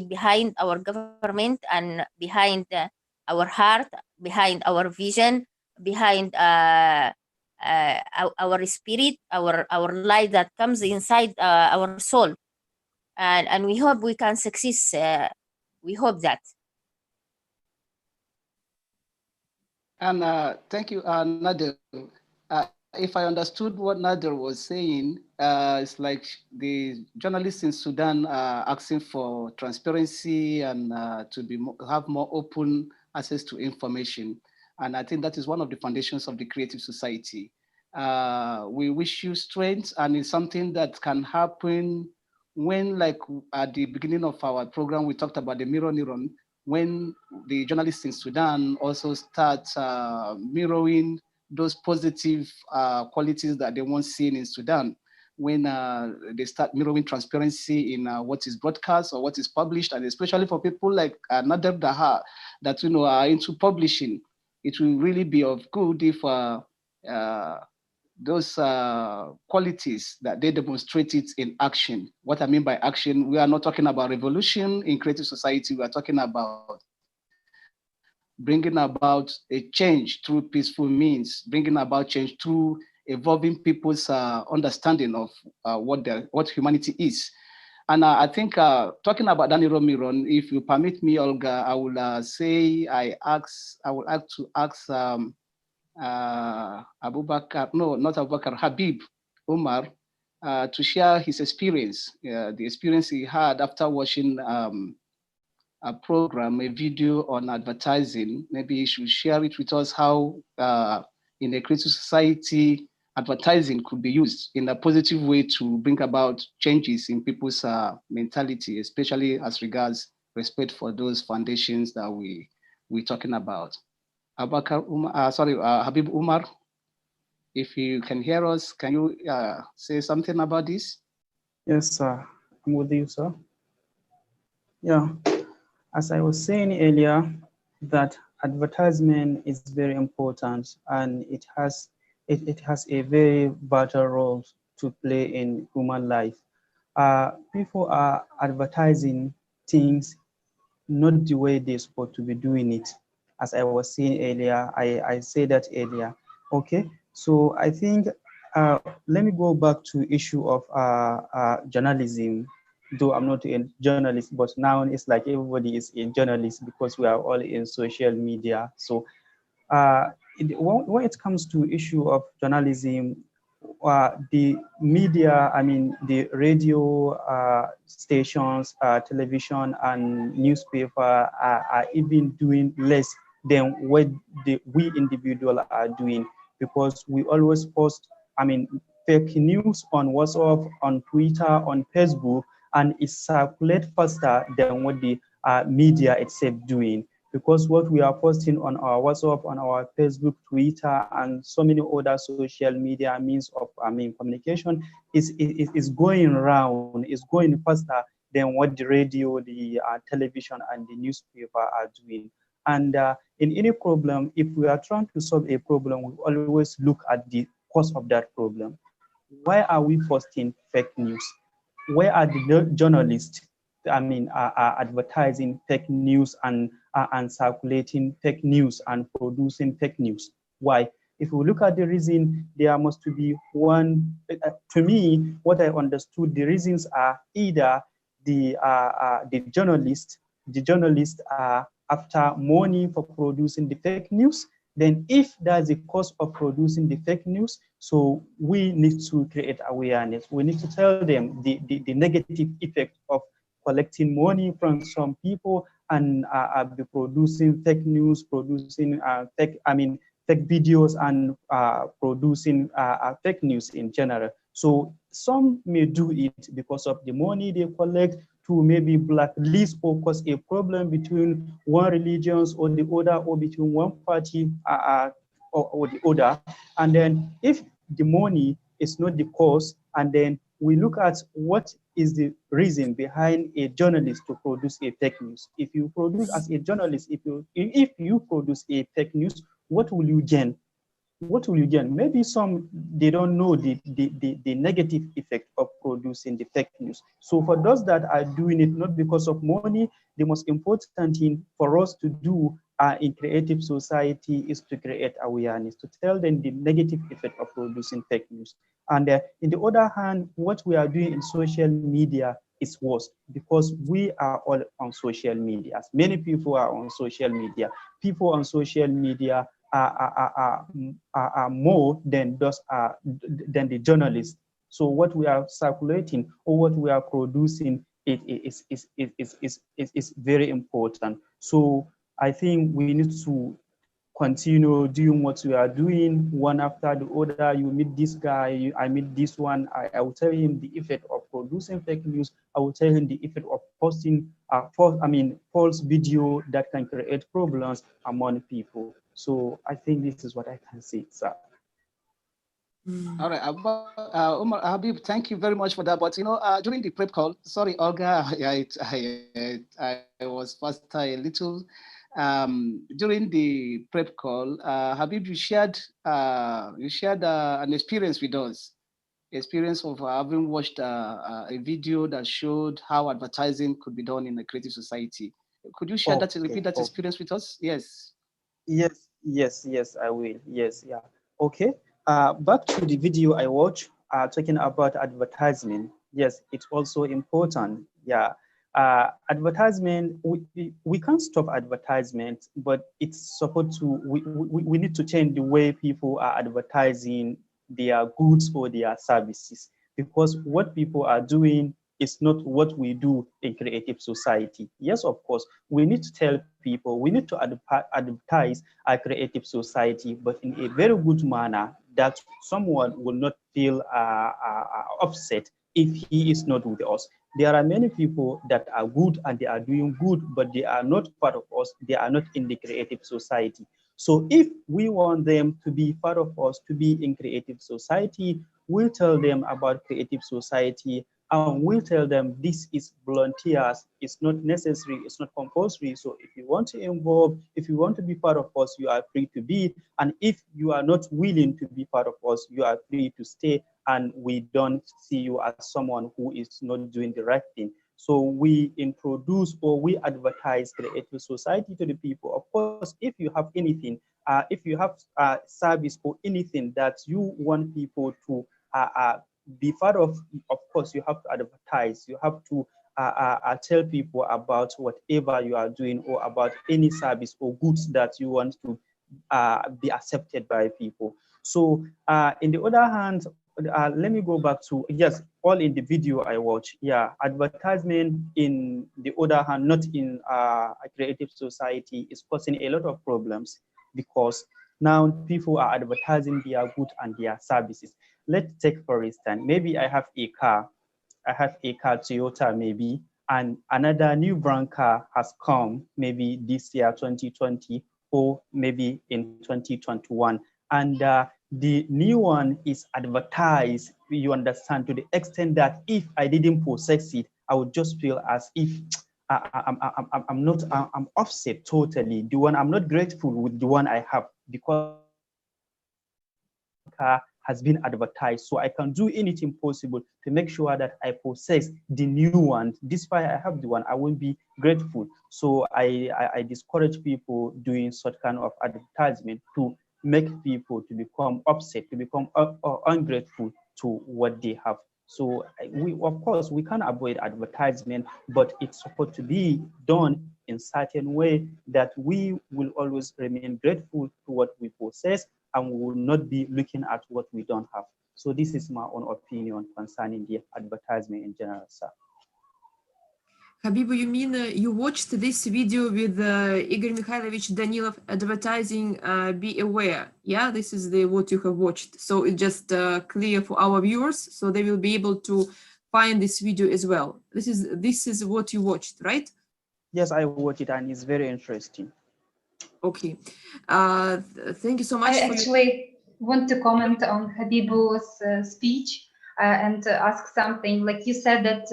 behind our government and behind our heart, behind our vision, behind our spirit, our light that comes inside our soul, and we hope we can succeed. We hope that. And thank you, Nader. If I understood what Nader was saying, it's like the journalists in Sudan are asking for transparency and to have more open access to information. And I think that is one of the foundations of the creative society. We wish you strength, and it's something that can happen when, like at the beginning of our program, we talked about the mirror neuron, when the journalists in Sudan also start mirroring those positive qualities that they once seen in Sudan, when they start mirroring transparency in what is broadcast or what is published, and especially for people like Nader Daha that are into publishing, it will really be of good if those qualities that they demonstrate it in action. What I mean by action, we are not talking about revolution in creative society. We are talking about bringing about a change through peaceful means, bringing about change through evolving people's understanding of what humanity is. And I think talking about Danny Romiron, if you permit me, Olga, I will say I would like to ask Abubakar, no, not Abubakar, Habib Umar, to share his experience, the experience he had after watching a program, a video on advertising. Maybe you should share it with us how in a creative society, advertising could be used in a positive way to bring about changes in people's mentality, especially as regards respect for those foundations that we're talking about. Habib Umar, if you can hear us, can you say something about this? Yes, sir. I'm with you, sir. Yeah, as I was saying earlier, that advertisement is very important, and it has a very vital role to play in human life. People are advertising things not the way they're supposed to be doing it. As I was saying earlier, I said that earlier. Okay, so I think let me go back to issue of journalism. Though I'm not a journalist, but now it's like everybody is a journalist because we are all in social media. So when it comes to issue of journalism, the media, I mean the radio stations, television and newspaper are even doing less than what we individuals are doing, because we always post, I mean, fake news on WhatsApp, on Twitter, on Facebook, and it circulates faster than what the media itself doing. Because what we are posting on our WhatsApp, on our Facebook, Twitter, and so many other social media means of communication is going around, is going faster than what the radio, the television, and the newspaper are doing. And in any problem, if we are trying to solve a problem, we always look at the cause of that problem. Why are we posting fake news? Where are the journalists, I mean, are advertising fake news and and circulating fake news and producing fake news. Why? If we look at the reason, there must be one, to me, what I understood, the reasons are either the journalists are after money for producing the fake news. Then if there's a cost of producing the fake news, so we need to create awareness. We need to tell them the negative effect of collecting money from some people and be producing fake news, producing fake videos, and producing fake news in general. So some may do it because of the money they collect, to maybe blacklist or cause a problem between one religions or the other, or between one party or the other. And then if the money is not the cause, and then we look at what is the reason behind a journalist to produce a fake news. If you produce as a journalist, if you produce a fake news, what will you gain? What will you gain? Maybe some, they don't know the negative effect of producing the fake news. So for those that are doing it not because of money, the most important thing for us to do in creative society is to create awareness, to tell them the negative effect of producing fake news. And in the other hand, what we are doing in social media is worse, because we are all on social media. Many people are on social media. People on social media are more than those than the journalists. So what we are circulating or what we are producing is very important. So I think we need to continue doing what we are doing one after the other. You meet this guy, I meet this one. I will tell him the effect of producing fake news. I will tell him the effect of posting false video that can create problems among people. So I think this is what I can say, sir. All right, Umar Habib, thank you very much for that. But during the prep call, sorry, Olga, I was faster a little. During the prep call, Habib, you shared an experience with us, experience of having watched a video that showed how advertising could be done in a creative society. Could you share that, repeat that experience with us? Yes. Yes, I will. Yes, yeah. Okay. Back to the video I watched, talking about advertisement. Yes, it's also important. Yeah. Advertisement, we can't stop advertisement, but it's supposed to, we need to change the way people are advertising their goods or their services, because what people are doing is not what we do in creative society. Yes, of course, we need to tell people, we need to advertise our creative society, but in a very good manner that someone will not feel upset if he is not with us. There are many people that are good and they are doing good, but they are not part of us. They are not in the creative society. So if we want them to be part of us, to be in creative society, we'll tell them about creative society, and we'll tell them this is volunteers, it's not necessary, it's not compulsory. So if you want to involve, if you want to be part of us, you are free to be. And if you are not willing to be part of us, you are free to stay, and we don't see you as someone who is not doing the right thing. So we introduce or we advertise creative society to the people. Of course, if you have anything, if you have service or anything that you want people to be part of course, you have to advertise. You have to tell people about whatever you are doing, or about any service or goods that you want to be accepted by people. So in the other hand, let me go back to, yes, all in the video I watch. Yeah, advertisement in the other hand, not in a creative society, is causing a lot of problems, because now people are advertising their goods and their services. Let's take, for instance, maybe I have a car, Toyota maybe, and another new brand car has come maybe this year, 2020, or maybe in 2021. And the new one is advertised, you understand, to the extent that if I didn't possess it, I would just feel as if I'm offset totally. The one, I'm not grateful with the one I have, because car has been advertised. So I can do anything possible to make sure that I possess the new one. Despite I have the one, I won't be grateful. So I discourage people doing such kind of advertisement to make people to become upset, to become ungrateful to what they have. So we, of course, we can avoid advertisement, but it's supposed to be done in certain way that we will always remain grateful to what we possess, and we will not be looking at what we don't have. So this is my own opinion concerning the advertisement in general, sir. Habibu, you mean you watched this video with Igor Mikhailovich Danilov advertising Be Aware? Yeah, this is what you have watched. So it's just clear for our viewers, so they will be able to find this video as well. This is what you watched, right? Yes, I watched it and it's very interesting. Okay. Thank you so much. I actually want to comment on Habibu's speech and ask something. Like you said that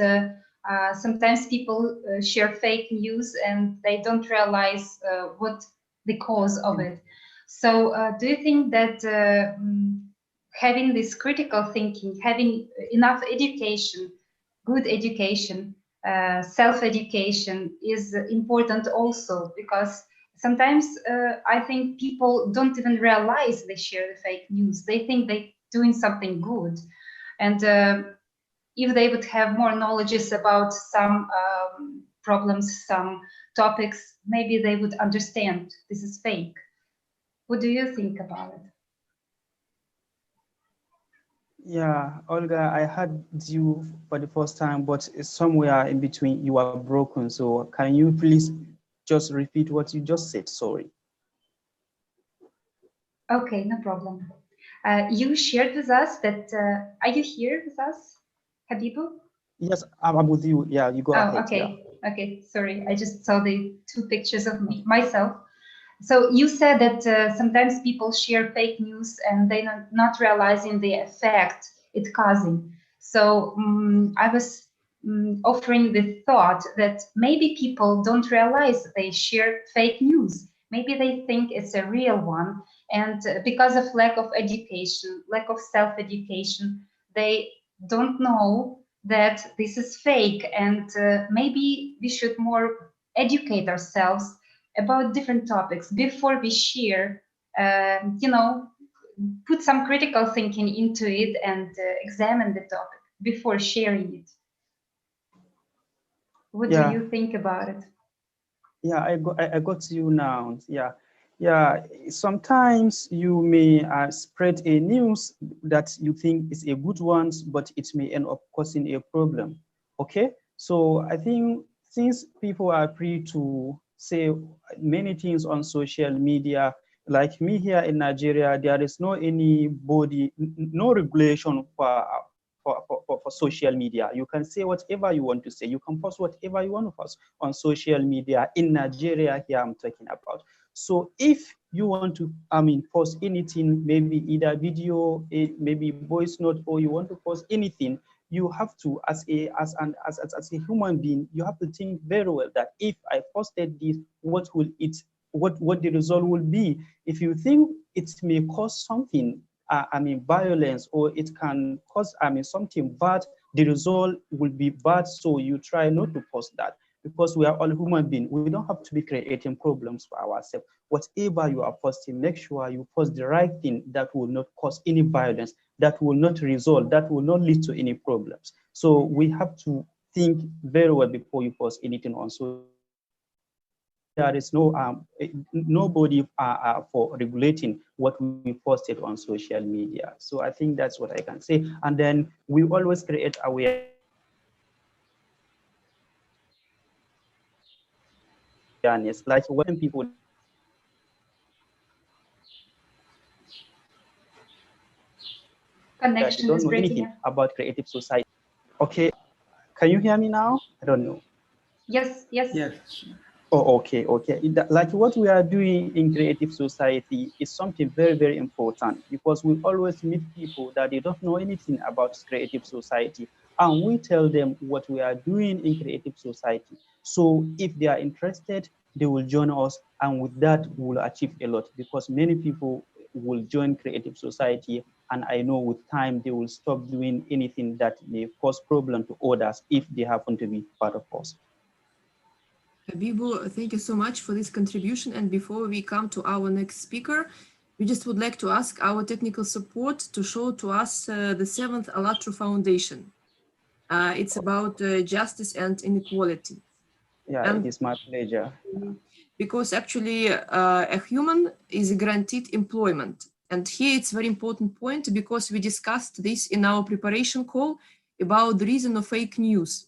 sometimes people share fake news and they don't realize what the cause of it. So do you think that having this critical thinking, having enough education, good education, self-education is important also? Because sometimes I think people don't even realize they share the fake news. They think they're doing something good. And if they would have more knowledge about some problems, some topics, maybe they would understand this is fake. What do you think about it? Yeah, Olga, I heard you for the first time, but somewhere in between you are broken. So can you please just repeat what you just said? Sorry. Okay, no problem. You shared with us that, are you here with us, Habibu? Yes, I'm with you. Yeah, you go ahead. Okay, yeah. okay, sorry. I just saw the two pictures of myself. So you said that sometimes people share fake news and they're not realizing the effect it's causing. So I was offering the thought that maybe people don't realize they share fake news. Maybe they think it's a real one. And because of lack of education, lack of self-education, they don't know that this is fake. And maybe we should more educate ourselves about different topics before we share, put some critical thinking into it and examine the topic before sharing it. What do you think about it? Yeah, I got you now. Yeah. Sometimes you may spread a news that you think is a good one, but it may end up causing a problem. Okay, so I think since people are free to say many things on social media, like me here in Nigeria, there is no regulation for social media. You can say whatever you want to say. You can post whatever you want to post on social media in Nigeria. Here I'm talking about. So if you want to, post anything, maybe either video, maybe voice note, or you want to post anything, you have to, as a human being, you have to think very well that if I posted this, what the result will be. If you think it may cause something, violence, or it can cause, something bad, the result will be bad. So you try not to post that, because we are all human beings. We don't have to be creating problems for ourselves. Whatever you are posting, make sure you post the right thing that will not cause any violence, that will not result, that will not lead to any problems. So we have to think very well before you post anything on social media. There is nobody for regulating what we posted on social media. So I think that's what I can say. And then we always create awareness. Like when people that they don't know anything about creative society. Okay, can you hear me now? I don't know. Yes. Oh, okay. Like what we are doing in creative society is something very, very important, because we always meet people that they don't know anything about creative society, and we tell them what we are doing in creative society. So if they are interested, they will join us, and with that we will achieve a lot, because many people will join creative society And I know with time they will stop doing anything that may cause problem to others if they happen to be part of us. Habibu, thank you so much for this contribution. And before we come to our next speaker, we just would like to ask our technical support to show to us the 7th ALLATRA Foundation. It's about justice and inequality. Yeah, And it is my pleasure. because actually a human is guaranteed employment. And here it's a very important point because we discussed this in our preparation call about the reason of fake news.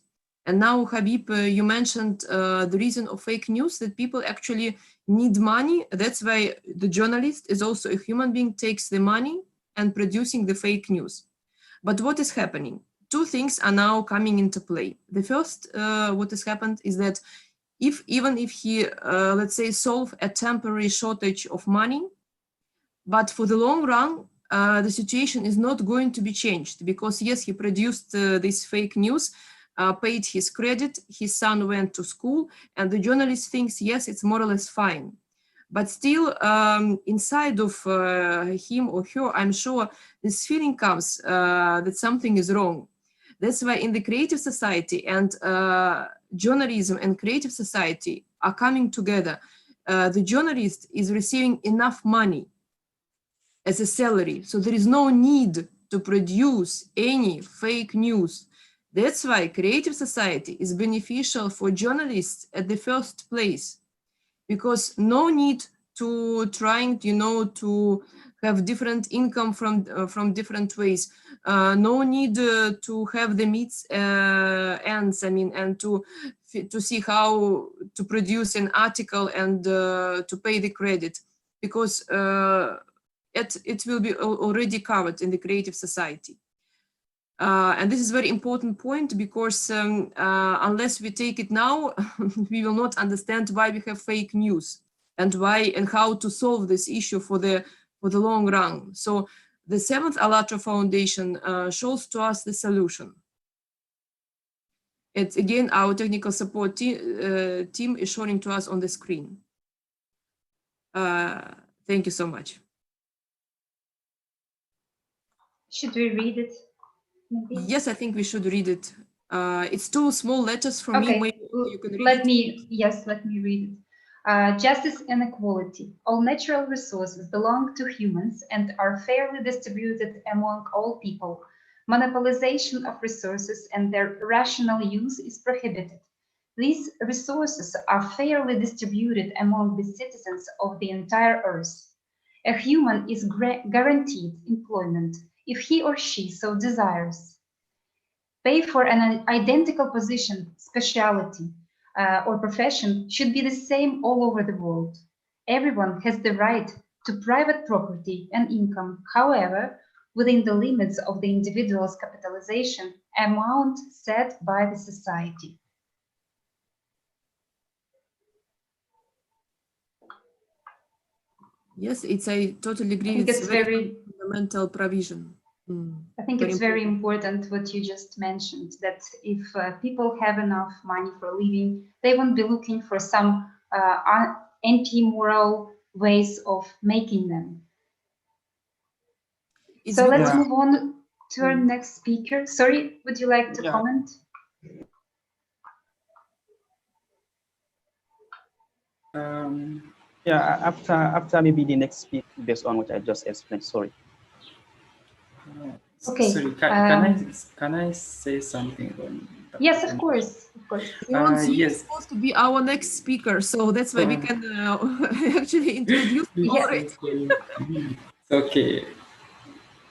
And now, Habib, you mentioned the reason of fake news, that people actually need money. That's why the journalist is also a human being, takes the money and producing the fake news. But what is happening? Two things are now coming into play. The first, what has happened is that even if he, let's say, solve a temporary shortage of money, but for the long run, the situation is not going to be changed because yes, he produced this fake news, paid his credit, his son went to school, and the journalist thinks, yes, it's more or less fine. But still, inside of him or her, I'm sure this feeling comes that something is wrong. That's why in the creative society and journalism and creative society are coming together. The journalist is receiving enough money as a salary, so there is no need to produce any fake news. That's why creative society is beneficial for journalists at the first place, because no need to trying, to have different income from different ways. No need to have the meets ends. I mean, and to see how to produce an article and to pay the credit, because it will be already covered in the creative society. And this is a very important point because unless we take it now, we will not understand why we have fake news and why and how to solve this issue for the long run. So the 7th ALLATRA Foundation shows to us the solution. It's again our technical support team is showing to us on the screen. Thank you so much. Should we read it? Maybe? Yes, I think we should read it. It's two small letters from okay. me. Maybe you can read let it. me read it. Justice and equality. All natural resources belong to humans and are fairly distributed among all people. Monopolization of resources and their rational use is prohibited. These resources are fairly distributed among the citizens of the entire earth. A human is guaranteed employment if he or she so desires. Pay for an identical position, specialty, or profession should be the same all over the world. Everyone has the right to private property and income, however, within the limits of the individual's capitalization amount set by the society. Yes, I totally agree. I think it's very fundamental provision. I think it's very important what you just mentioned, that if people have enough money for a living, they won't be looking for some anti-moral ways of making them. So let's move on to our next speaker. Sorry, would you like to comment? Yeah, after maybe the next speak based on what I just explained. Sorry. Okay. Sorry, can I say something on that? Yes, of course. You're supposed to be our next speaker, so that's why we can actually introduce you already. Okay.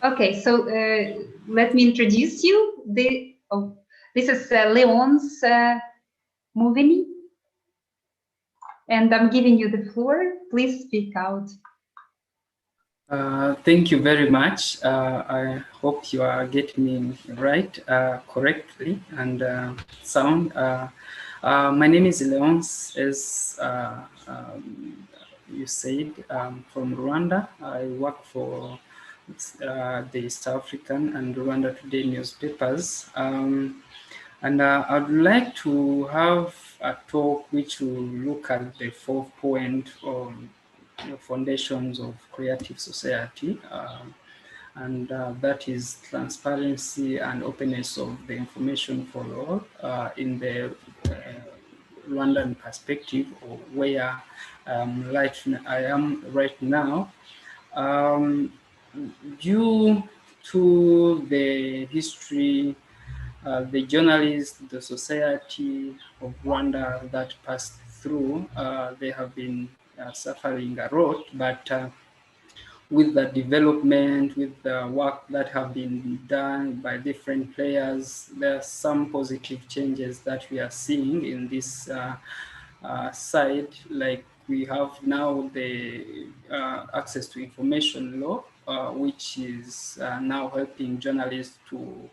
Okay, so let me introduce you. This is Leonce Mouveni, and I'm giving you the floor. Please speak out. Thank you very much. I hope you are getting me right, correctly, and sound. My name is Leonce, as you said. From Rwanda. I work for the East African and Rwanda Today newspapers. And I'd like to have a talk which will look at the 4th point on foundations of creative society. and that is transparency and openness of the information for all in the Rwandan perspective, or where I am right now. Due to the history, the journalists, the society of Rwanda that passed through, they have been suffering a lot, but with the development, with the work that have been done by different players, there are some positive changes that we are seeing in this side. Like we have now the access to information law, which is now helping journalists to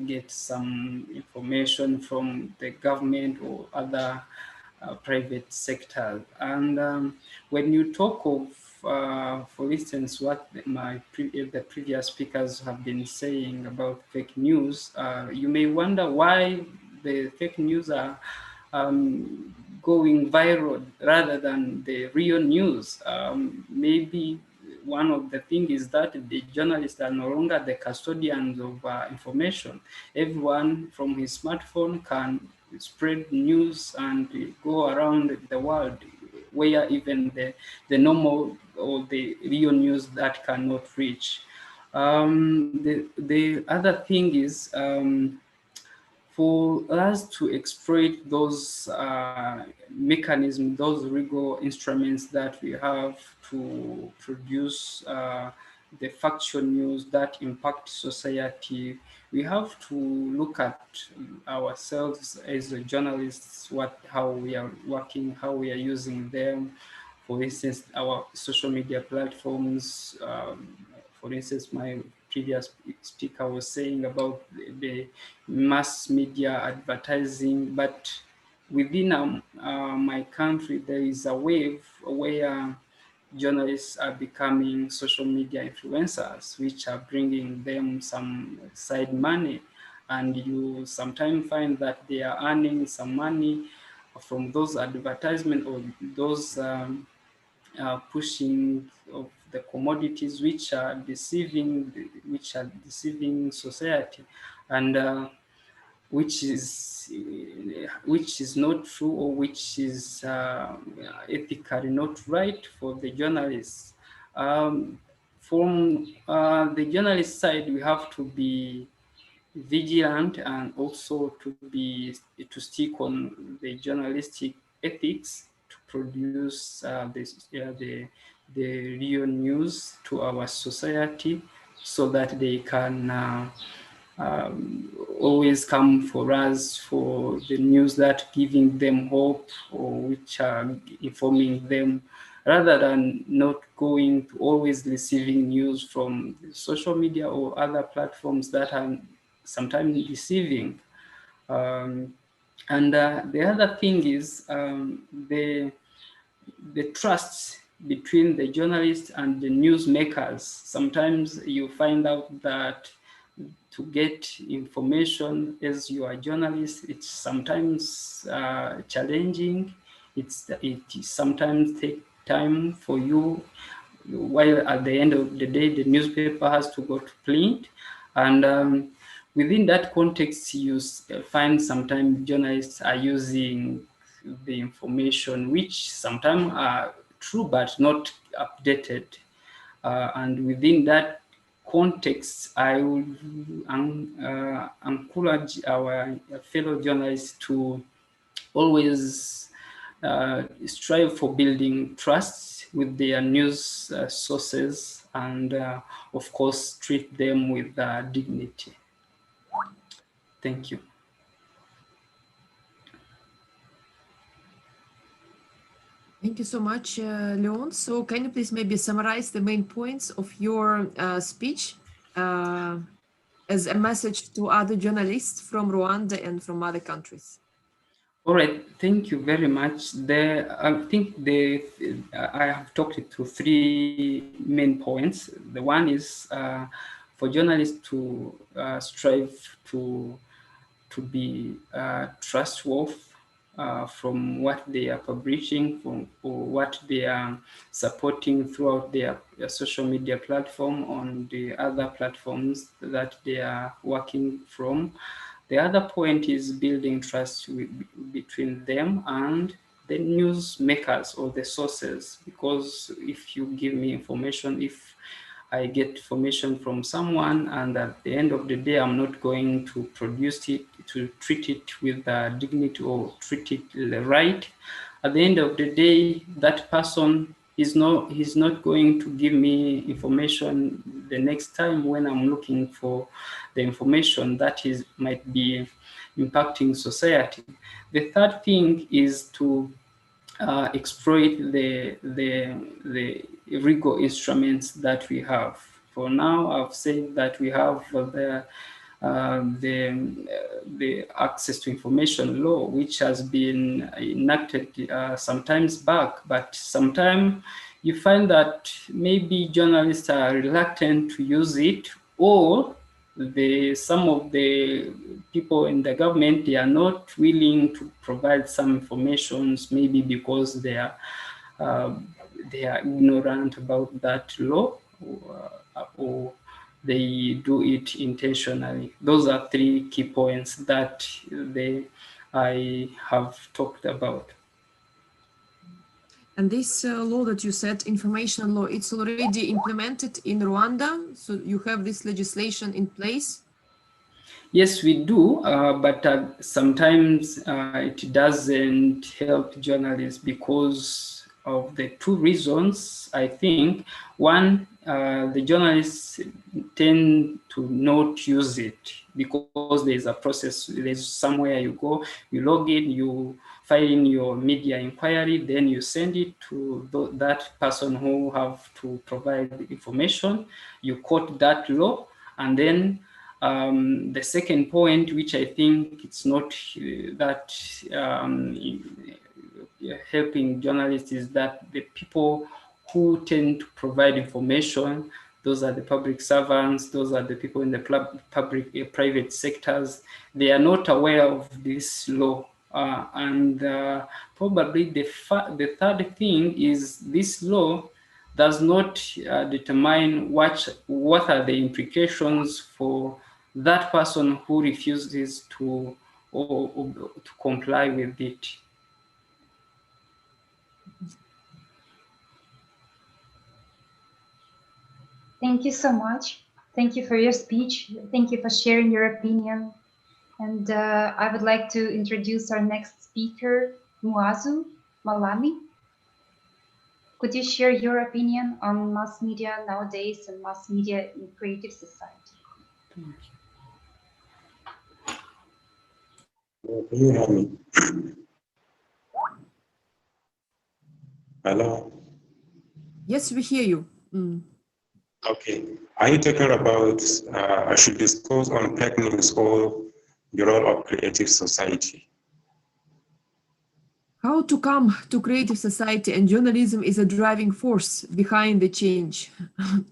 get some information from the government or other private sector. And when you talk of, for instance, what the previous speakers have been saying about fake news, you may wonder why the fake news are going viral rather than the real news. Maybe one of the things is that the journalists are no longer the custodians of information. Everyone from his smartphone can spread news and go around the world, where even the normal or the real news that cannot reach. The other thing is, for us to exploit those mechanisms, those legal instruments that we have to produce the factual news that impact society, we have to look at ourselves as journalists, how we are working, how we are using them. For instance, our social media platforms, for instance, my previous speaker was saying about the mass media advertising, but within my country, there is a wave where journalists are becoming social media influencers, which are bringing them some side money. And you sometimes find that they are earning some money from those advertisements or those pushing of the commodities which are deceiving society, and which is not true, or which is ethically not right for the journalists. From the journalist side, we have to be vigilant and also to stick on the journalistic ethics to produce the real news to our society, so that they can always come for us for the news that giving them hope, or which are informing them, rather than not going to always receiving news from social media or other platforms that are sometimes deceiving. And the other thing is the trust between the journalists and the newsmakers. Sometimes you find out that to get information as you are a journalist, it's sometimes challenging. It sometimes take time for you, while at the end of the day, the newspaper has to go to print. And within that context, you find sometimes journalists are using the information, which sometimes are true but not updated. And within that context, I would encourage our fellow journalists to always strive for building trust with their news sources, and of course treat them with dignity. Thank you. Thank you so much, Leon. So can you please maybe summarize the main points of your speech as a message to other journalists from Rwanda and from other countries? All right, thank you very much. I think I have talked to three main points. The one is for journalists to strive to be trustworthy, from what they are publishing, from or what they are supporting throughout their social media platform on the other platforms that they are working from. The other point is building trust between them and the news makers or the sources, because if you give me information, if I get information from someone and at the end of the day I'm not going to produce it, to treat it with dignity or treat it right, at the end of the day that person he's not going to give me information the next time when I'm looking for the information that might be impacting society. The third thing is to exploit the legal instruments that we have. For now, I've said that we have the access to information law, which has been enacted some times back, but sometimes you find that maybe journalists are reluctant to use it, or some of the people in the government, they are not willing to provide some information, maybe because they are ignorant about that law, or they do it intentionally. Those are three key points that I have talked about. And this law that you said, information law, it's already implemented in Rwanda. So you have this legislation in place? Yes, we do, but sometimes it doesn't help journalists because of the two reasons, I think. One, the journalists tend to not use it because there's a process, there's somewhere you go, you log in, you file in your media inquiry, then you send it to that person who have to provide information, you quote that law, and then the second point, which I think it's not that helping journalists, is that the people who tend to provide information, those are the public servants, those are the people in the private sectors, they are not aware of this law. And probably the third thing is this law does not determine what are the implications for that person who refuses to comply with it. Thank you so much. Thank you for your speech. Thank you for sharing your opinion. And I would like to introduce our next speaker, Muazu Malami. Could you share your opinion on mass media nowadays and mass media in creative society? Can you hear me? Hello? Yes, we hear you. Okay. Are you talking about I should discuss on fake news or the role of creative society? How to come to creative society and journalism is a driving force behind the change.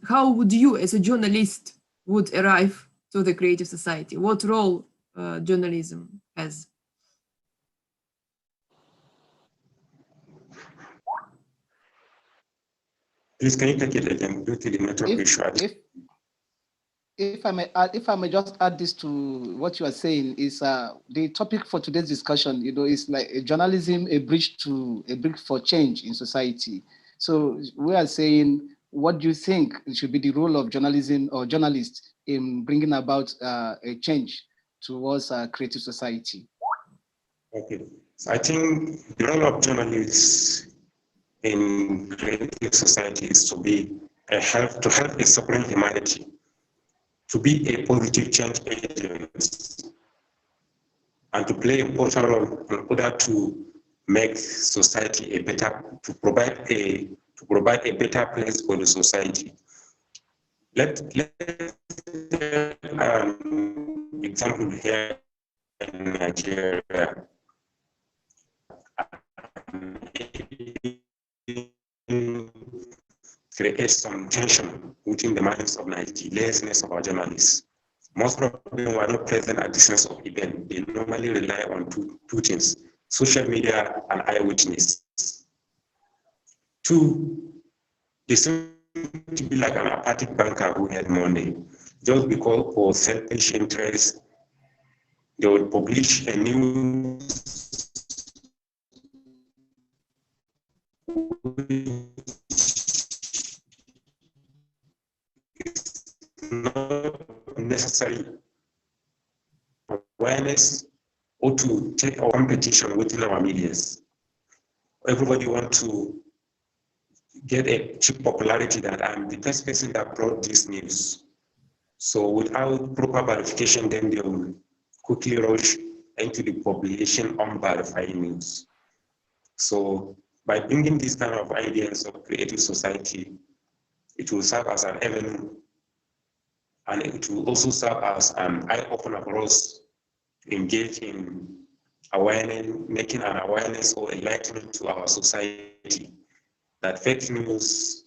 How would you, as a journalist, would arrive to the creative society? What role journalism has? Please, can you take it again due to the network issue? If I may just add this to what you are saying, is the topic for today's discussion, is like a journalism, a bridge for change in society. So we are saying, what do you think should be the role of journalism or journalists in bringing about a change towards a creative society? Okay, so I think the role of journalists in creative society is to help a suffering humanity, to be a positive change agent, and to play an important role in order to make society to provide a better place for the society. Let's example here in Nigeria. Create some tension within the minds of Nigerians of our journalists. Most of them were not present at the sense of event. They normally rely on two things: social media, and eyewitness. Two, they seem to be like an apathic banker who had money. Just because for selfish interest, they would publish a news not necessary awareness or to take our competition within our medias. Everybody wants to get a cheap popularity that I'm the first person that brought this news. So without proper verification, then they will quickly rush into the population unverified news. So by bringing these kind of ideas of creative society, it will serve as an avenue, and it will also serve as an eye-opener for us to engage in awareness, making an awareness or enlightenment to our society that fake news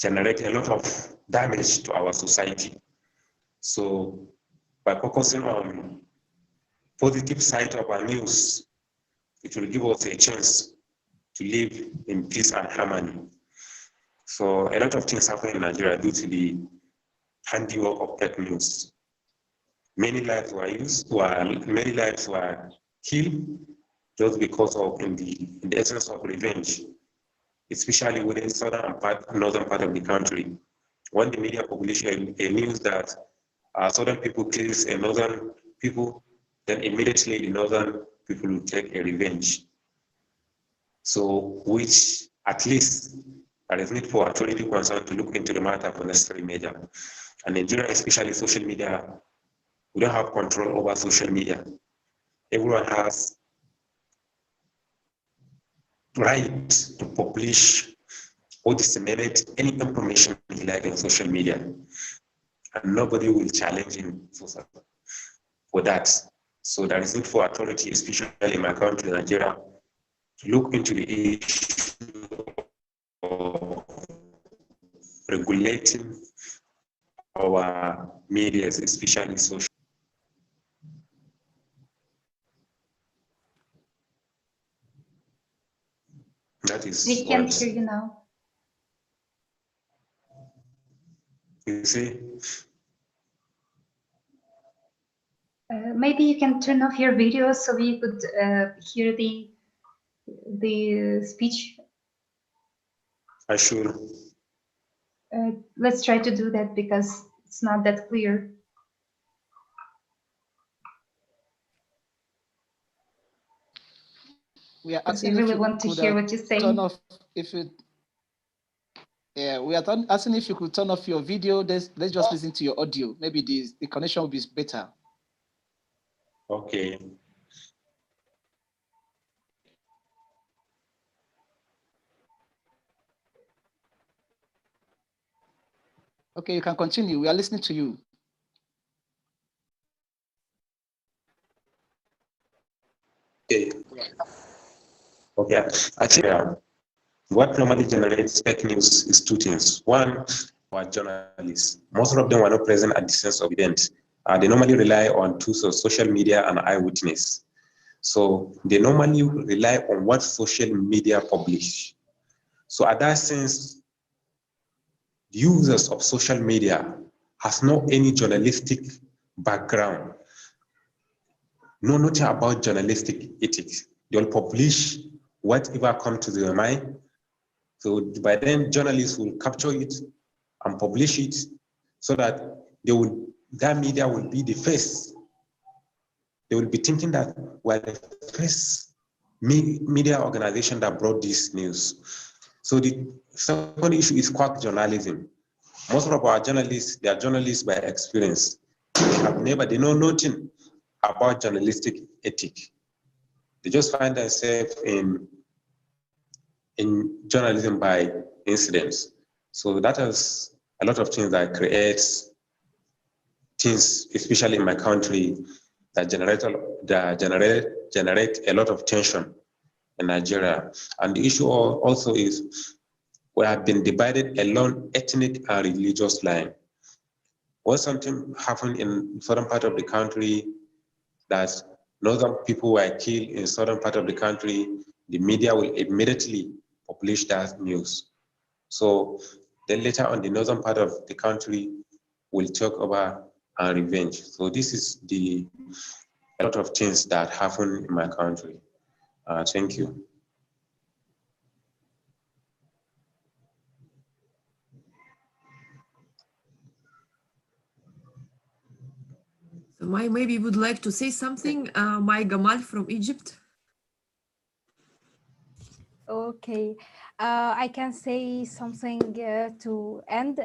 generate a lot of damage to our society. So by focusing on positive side of our news, it will give us a chance to live in peace and harmony. So a lot of things happen in Nigeria due to the handiwork of fake news. Many lives were killed just because of in the essence of revenge, especially within northern part of the country. When the media publish a news that southern people kills a northern people, then immediately the northern people will take a revenge. So, which at least there is need for authority concerned to look into the matter for necessary measure. And Nigeria, especially social media, we don't have control over social media. Everyone has right to publish or disseminate any information he like on social media, and nobody will challenge him for that. So there is need for authority, especially in my country, Nigeria, to look into the issue of regulating our media, especially social. That is We can't hear you now. You see? Maybe you can turn off your video so we could hear the speech. I should. Let's try to do that because it's not that clear. We are But asking we really if you want to could hear what you're saying. turn off if it. Yeah, we are asking if you could turn off your video. Let's just listen to your audio. Maybe the connection will be better. Okay. Okay, you can continue. We are listening to you. Okay. Okay. I think what normally generates fake news is two things. One, our journalists. Most of them were not present at the sense of event. They normally rely on tools of social media and eyewitness. So they normally rely on what social media publish. So at that sense, users of social media has no any journalistic background, know nothing about journalistic ethics. They'll publish whatever comes to their mind. So by then, journalists will capture it and publish it so that that media will be the first. They will be thinking that we're the first media organization that brought this news. So the second issue is quack journalism. Most of our journalists, they are journalists by experience. They know nothing about journalistic ethics. They just find themselves in journalism by incidents. So that is a lot of things that creates things, especially in my country, that generate a lot of tension in Nigeria. And the issue also is we have been divided along ethnic and religious line. When something happened in certain part of the country that northern people were killed in southern part of the country, the media will immediately publish that news. So then later on, the northern part of the country will talk about revenge. So this is a lot of things that happen in my country. Thank you. So maybe would like to say something, Mai Gamal from Egypt. Okay, I can say something to end.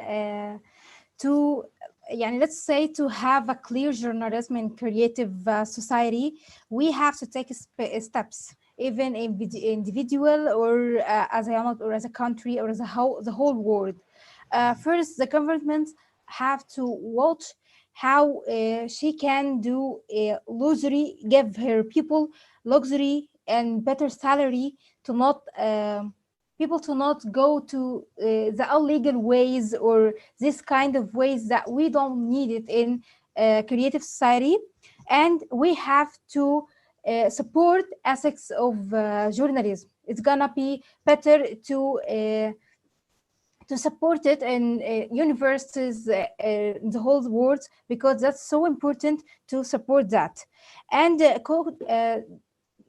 To يعني let's say to have a clear journalism in creative society, we have to take steps, even individual or as a unit or as a country or as the whole world. First, the government have to watch how she can do luxury, give her people luxury and better salary to not people to not go to the illegal ways or this kind of ways that we don't need it in creative society. And we have to support ethics of journalism. It's gonna be better to support it in universities in the whole world, because that's so important to support that. And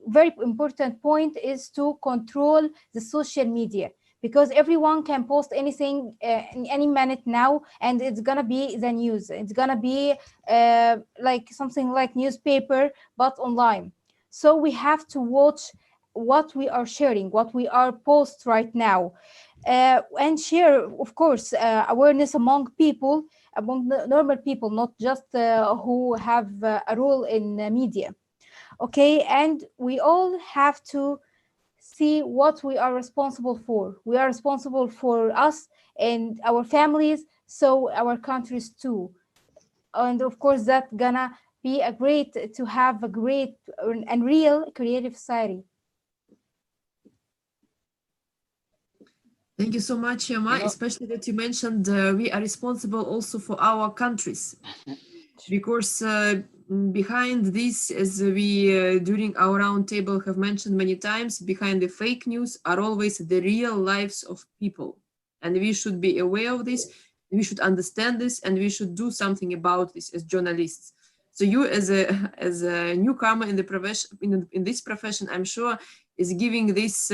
very important point is to control the social media, because everyone can post anything in any minute now, and it's gonna be the news. It's gonna be like something like newspaper but online. So we have to watch what we are sharing, what we are post right now, and share, of course, awareness among people, among the normal people, not just who have a role in media. Okay, and we all have to see what we are responsible for. We are responsible for us and our families, so our countries too. And of course, that's gonna be a great to have a great and real creative society. Thank you so much, Yama, especially that you mentioned we are responsible also for our countries. Because behind this, as we during our roundtable have mentioned many times, behind the fake news are always the real lives of people. And we should be aware of this, we should understand this, and we should do something about this as journalists. So you as a newcomer in the profession, in this profession, I'm sure is giving this,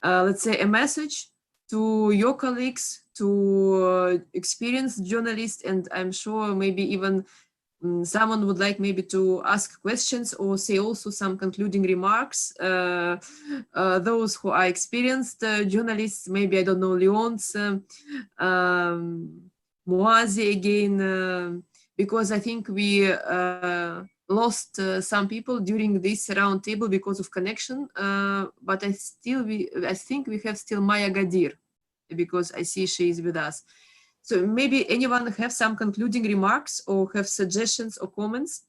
let's say, a message to your colleagues, to experienced journalists, and I'm sure maybe even someone would like maybe to ask questions or say also some concluding remarks. Those who are experienced journalists, maybe, I don't know, Leonce, Moazi again, because I think we lost some people during this round table because of connection, but I think we have still Maya Gadir, because I see she is with us. So maybe anyone have some concluding remarks or have suggestions or comments?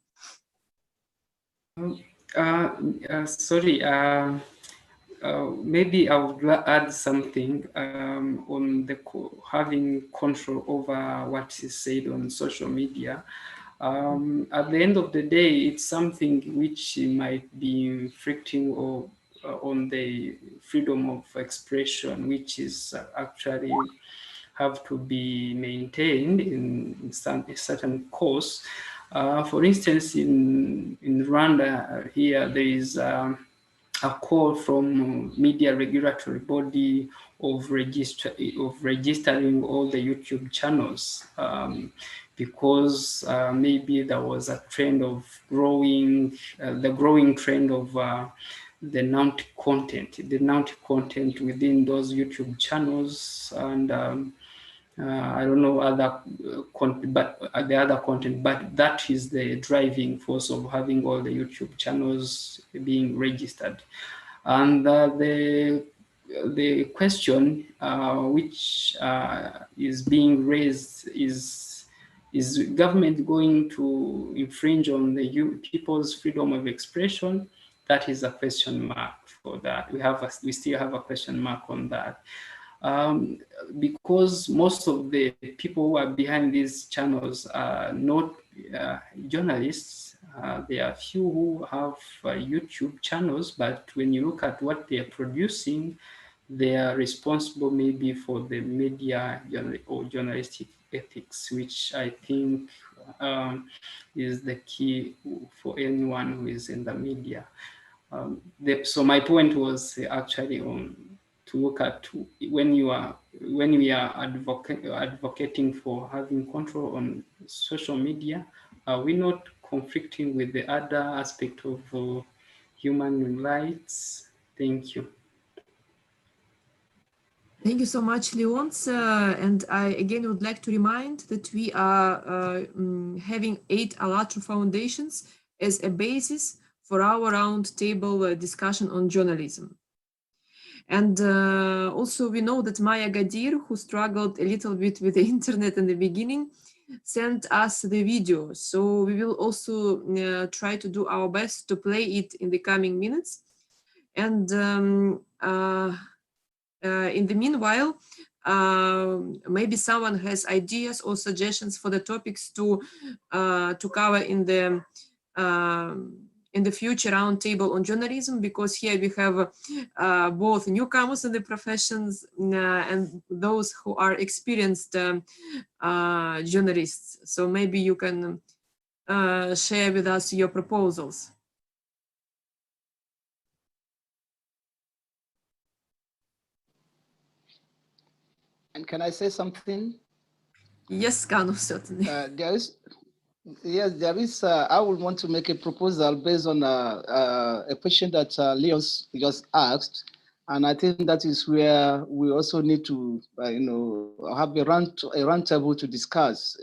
Sorry, maybe I would add something on the having control over what is said on social media. At the end of the day, it's something which might be infringing or on the freedom of expression, which is actually have to be maintained in a certain course. For instance, in Rwanda here, there is a call from media regulatory body of registering all the YouTube channels, because maybe there was a trend of the growing trend of the naughty content within those YouTube channels, and I don't know other content, but the other content, but that is the driving force of having all the YouTube channels being registered. And the question which is being raised is government going to infringe on the people's freedom of expression? That is a question mark for that. We still have a question mark on that. Because most of the people who are behind these channels are not journalists. There are few who have YouTube channels, but when you look at what they are producing, they are responsible maybe for the media or journalistic ethics, which I think is the key for anyone who is in the media. So my point was actually to look at when we are advocating for having control on social media, are we not conflicting with the other aspect of human rights? Thank you. Thank you so much, Leonce. And I again would like to remind that we are having 8 ALLATRA foundations as a basis for our roundtable discussion on journalism. And also we know that Maya Gadir, who struggled a little bit with the internet in the beginning, sent us the video. So we will also try to do our best to play it in the coming minutes. And in the meanwhile, maybe someone has ideas or suggestions for the topics to cover in the future roundtable on journalism, because here we have both newcomers in the professions and those who are experienced journalists. So maybe you can share with us your proposals. And can I say something? Yes, Kanu, certainly. There is. I would want to make a proposal based on a question that Leos just asked, and I think that is where we also need to, have a roundtable to discuss.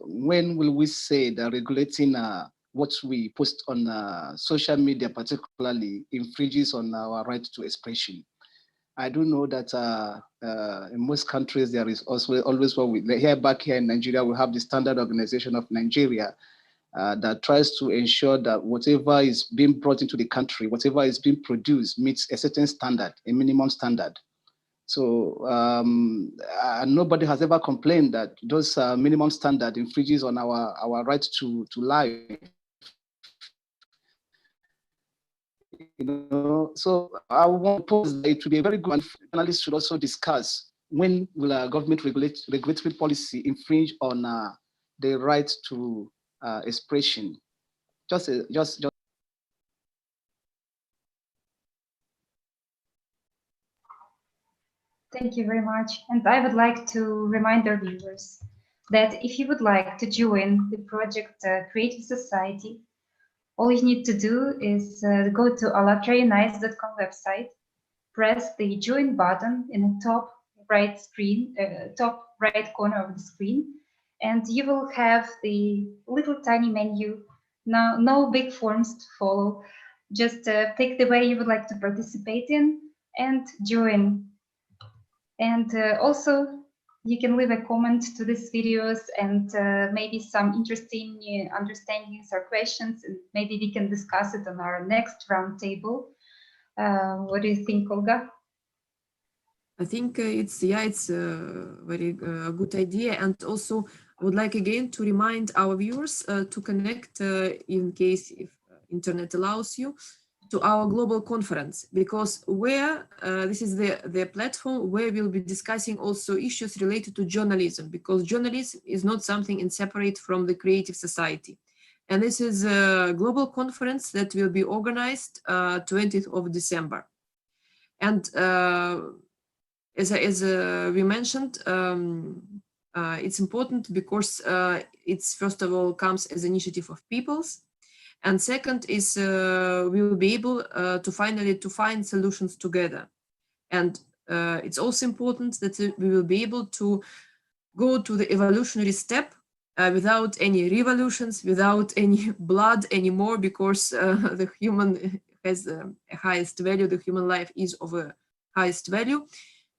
When will we say that regulating what we post on social media, particularly, infringes on our right to expression? I do know that in most countries there is also always what we back here in Nigeria, we have the Standard Organization of Nigeria that tries to ensure that whatever is being brought into the country, whatever is being produced, meets a certain standard, a minimum standard. So nobody has ever complained that those minimum standard infringes on our right to life. So I want to pose that it would be a very good, and journalists should also discuss when will a government regulatory policy infringe on the right to expression. Just. Thank you very much. And I would like to remind our viewers that if you would like to join the project Creative Society, all you need to do is go to allatraunites.com website, press the join button in the top right corner of the screen, and you will have the little tiny menu. Now, no big forms to follow. Just pick the way you would like to participate in and join. And also, you can leave a comment to these videos and maybe some interesting understandings or questions, and maybe we can discuss it on our next roundtable. What do you think, Olga? I think it's a very good idea. And also, I would like again to remind our viewers to connect, in case if internet allows you, to our global conference, because this is the platform where we'll be discussing also issues related to journalism, because journalism is not something separate from the creative society. And this is a global conference that will be organized 20th of December. And as we mentioned, it's important because it's first of all comes as an initiative of peoples. And second is we will be able to finally find solutions together. And it's also important that we will be able to go to the evolutionary step without any revolutions, without any blood anymore, because the human has a highest value, the human life is of a highest value.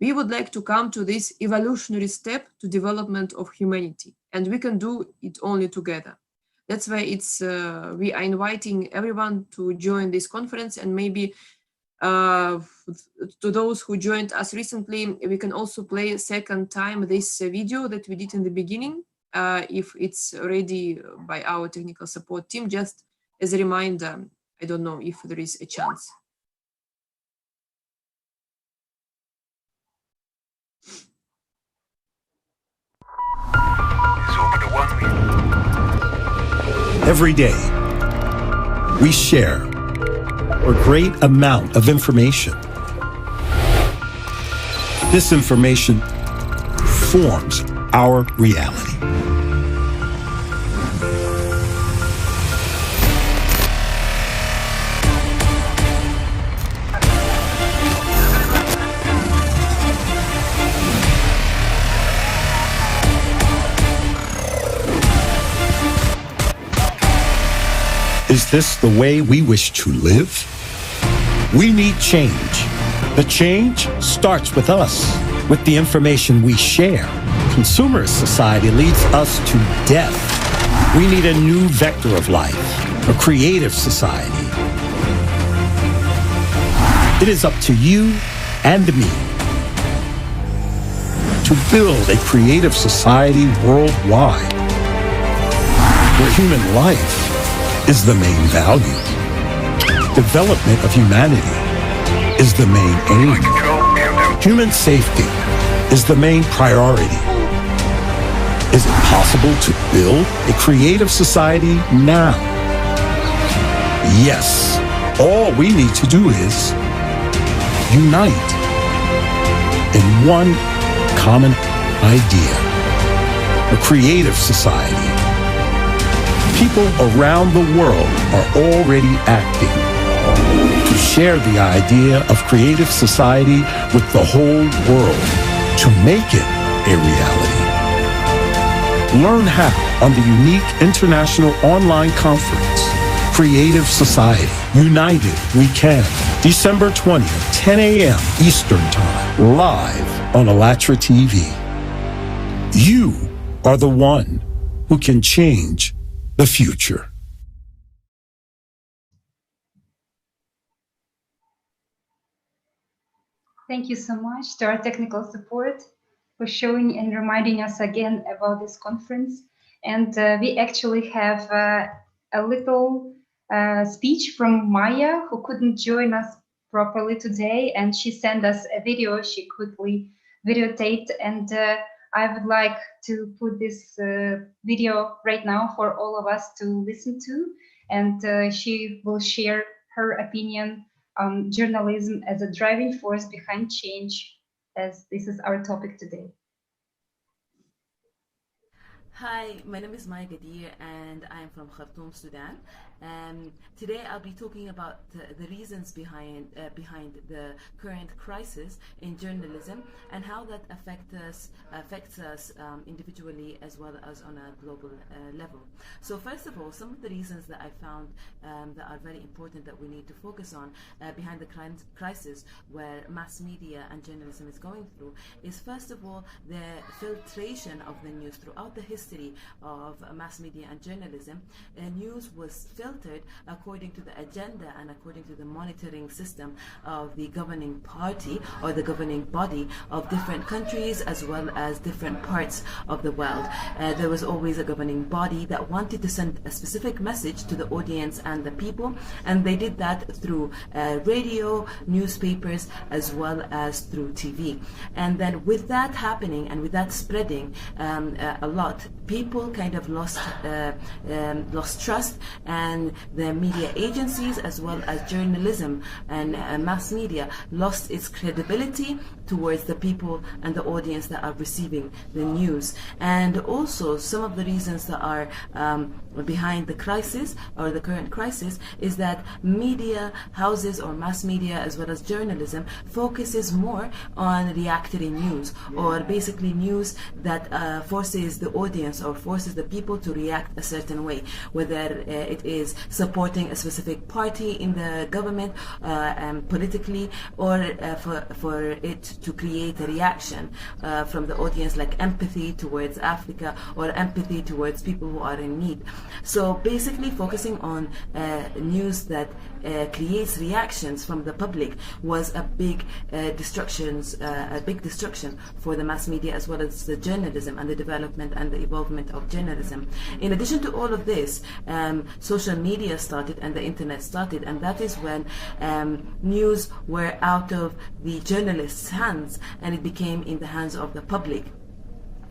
We would like to come to this evolutionary step to development of humanity, and we can do it only together. That's why we are inviting everyone to join this conference, and maybe to those who joined us recently, we can also play a second time this video that we did in the beginning if it's ready by our technical support team, just as a reminder. I don't know if there is a chance. Every day, we share a great amount of information. This information forms our reality. Is this the way we wish to live? We need change. The change starts with us, with the information we share. Consumerist society leads us to death. We need a new vector of life, a creative society. It is up to you and me to build a creative society worldwide, where human life is the main value. Development of humanity is the main aim. Human safety is the main priority. Is it possible to build a creative society now? Yes. All we need to do is unite in one common idea, a creative society. People around the world are already acting to share the idea of creative society with the whole world to make it a reality. Learn how on the unique international online conference, Creative Society, United We Can, December 20th, 10 a.m. Eastern Time, live on Alatra TV. You are the one who can change the future. Thank you so much to our technical support for showing and reminding us again about this conference. And we actually have a little speech from Maya, who couldn't join us properly today, and she sent us a video she quickly videotaped, and I would like to put this video right now for all of us to listen to, and she will share her opinion on journalism as a driving force behind change, as this is our topic today. Hi, my name is Maya Gadir and I'm from Khartoum, Sudan. Today I'll be talking about the reasons behind the current crisis in journalism and how that affects us individually as well as on a global level. So first of all, some of the reasons that I found that are very important that we need to focus on behind the crisis where mass media and journalism is going through is, first of all, the filtration of the news throughout the history of mass media and journalism. News was filtered according to the agenda and according to the monitoring system of the governing party or the governing body of different countries as well as different parts of the world. There was always a governing body that wanted to send a specific message to the audience and the people, and they did that through radio, newspapers, as well as through TV. And then with that happening and with that spreading a lot, people kind of lost trust, and the media agencies as well as journalism and mass media lost its credibility towards the people and the audience that are receiving the news. And also some of the reasons that are behind the crisis or the current crisis is that media houses or mass media as well as journalism focuses more on reactionary news, or basically news that forces the audience or forces the people to react a certain way, whether it is supporting a specific party in the government politically, or for it to create a reaction from the audience, like empathy towards Africa or empathy towards people who are in need. So basically focusing on news that creates reactions from the public was a big destruction for the mass media as well as the journalism and the development and the evolvement of journalism. In addition to all of this, social media started and the internet started, and that is when news were out of the journalists' hands and it became in the hands of the public.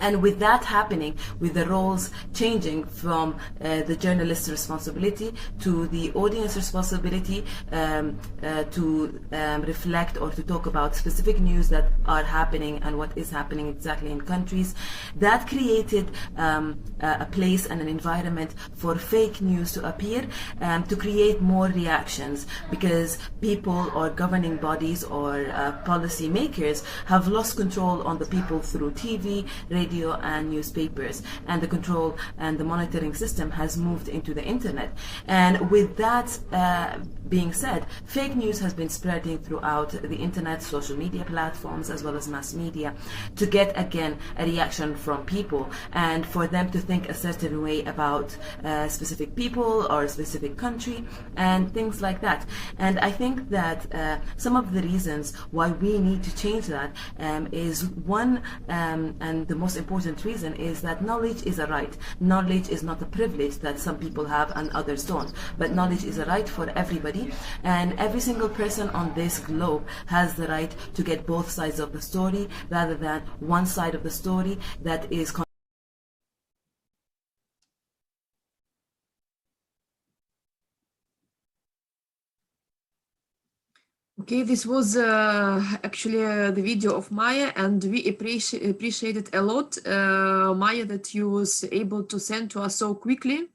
And with that happening, with the roles changing from the journalist's responsibility to the audience responsibility to reflect or to talk about specific news that are happening and what is happening exactly in countries, that created a place and an environment for fake news to appear, to create more reactions, because people or governing bodies or policy makers have lost control on the people through TV, radio, and newspapers, and the control and the monitoring system has moved into the internet. And with that being said, fake news has been spreading throughout the internet, social media platforms, as well as mass media, to get again a reaction from people and for them to think a certain way about specific people or a specific country and things like that. And I think that some of the reasons why we need to change that is one, and the most important reason is that knowledge is a right. Knowledge is not a privilege that some people have and others don't, but knowledge is a right for everybody, and every single person on this globe has the right to get both sides of the story rather than one side of the story that is Okay, this was actually the video of Maya, and we appreciated a lot, Maya, that you was able to send to us so quickly.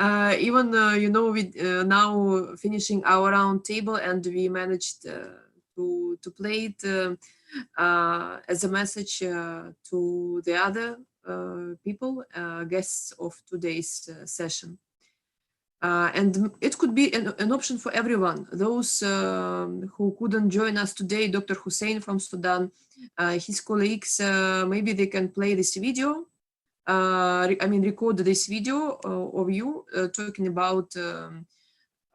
Even, you know, we now finishing our round table, and we managed to play it as a message to the other people, guests of today's session. And it could be an option for everyone. Those who couldn't join us today, Dr. Hussein from Sudan, his colleagues, maybe they can play this video. I mean, record this video of you talking about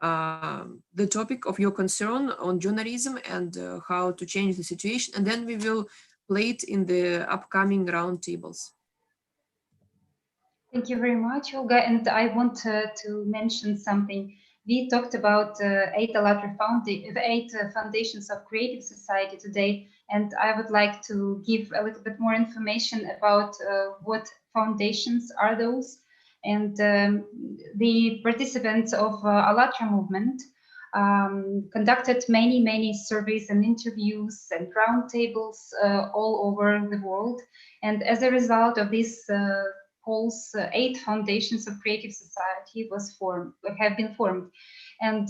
the topic of your concern on journalism and how to change the situation. And then we will play it in the upcoming roundtables. Thank you very much, Olga. And I want to mention something. We talked about the eight foundations of creative society today, and I would like to give a little bit more information about what foundations are those. And the participants of ALLATRA movement conducted many surveys and interviews and roundtables all over the world. And as a result of this polls, 8 foundations of creative society have been formed, and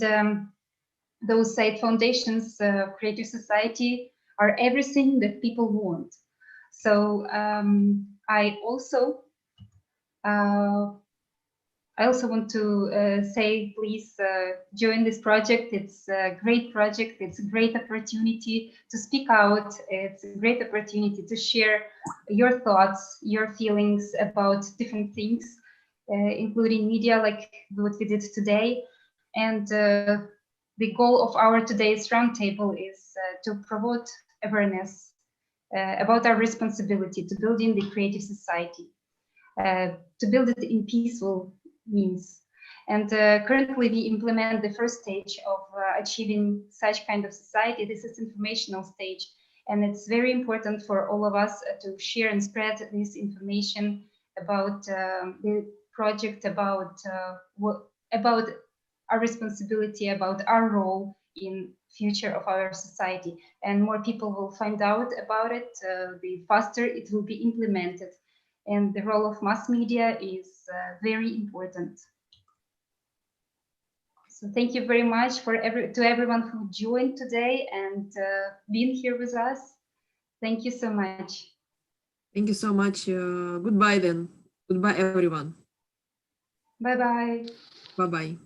those 8 foundations of creative society are everything that people want. So I also want to say, please join this project. It's a great project. It's a great opportunity to speak out. It's a great opportunity to share your thoughts, your feelings about different things, including media, like what we did today. And the goal of our today's roundtable is to promote awareness about our responsibility to building the creative society, to build it in peaceful means. And currently we implement the first stage of achieving such kind of society. This is informational stage, and it's very important for all of us to share and spread this information about the project, about our responsibility, about our role in future of our society. And more people will find out about it, the faster it will be implemented. And the role of mass media is very important. So thank you very much to everyone who joined today and been here with us. Thank you so much. Thank you so much. Goodbye then. Goodbye, everyone. Bye-bye. Bye-bye.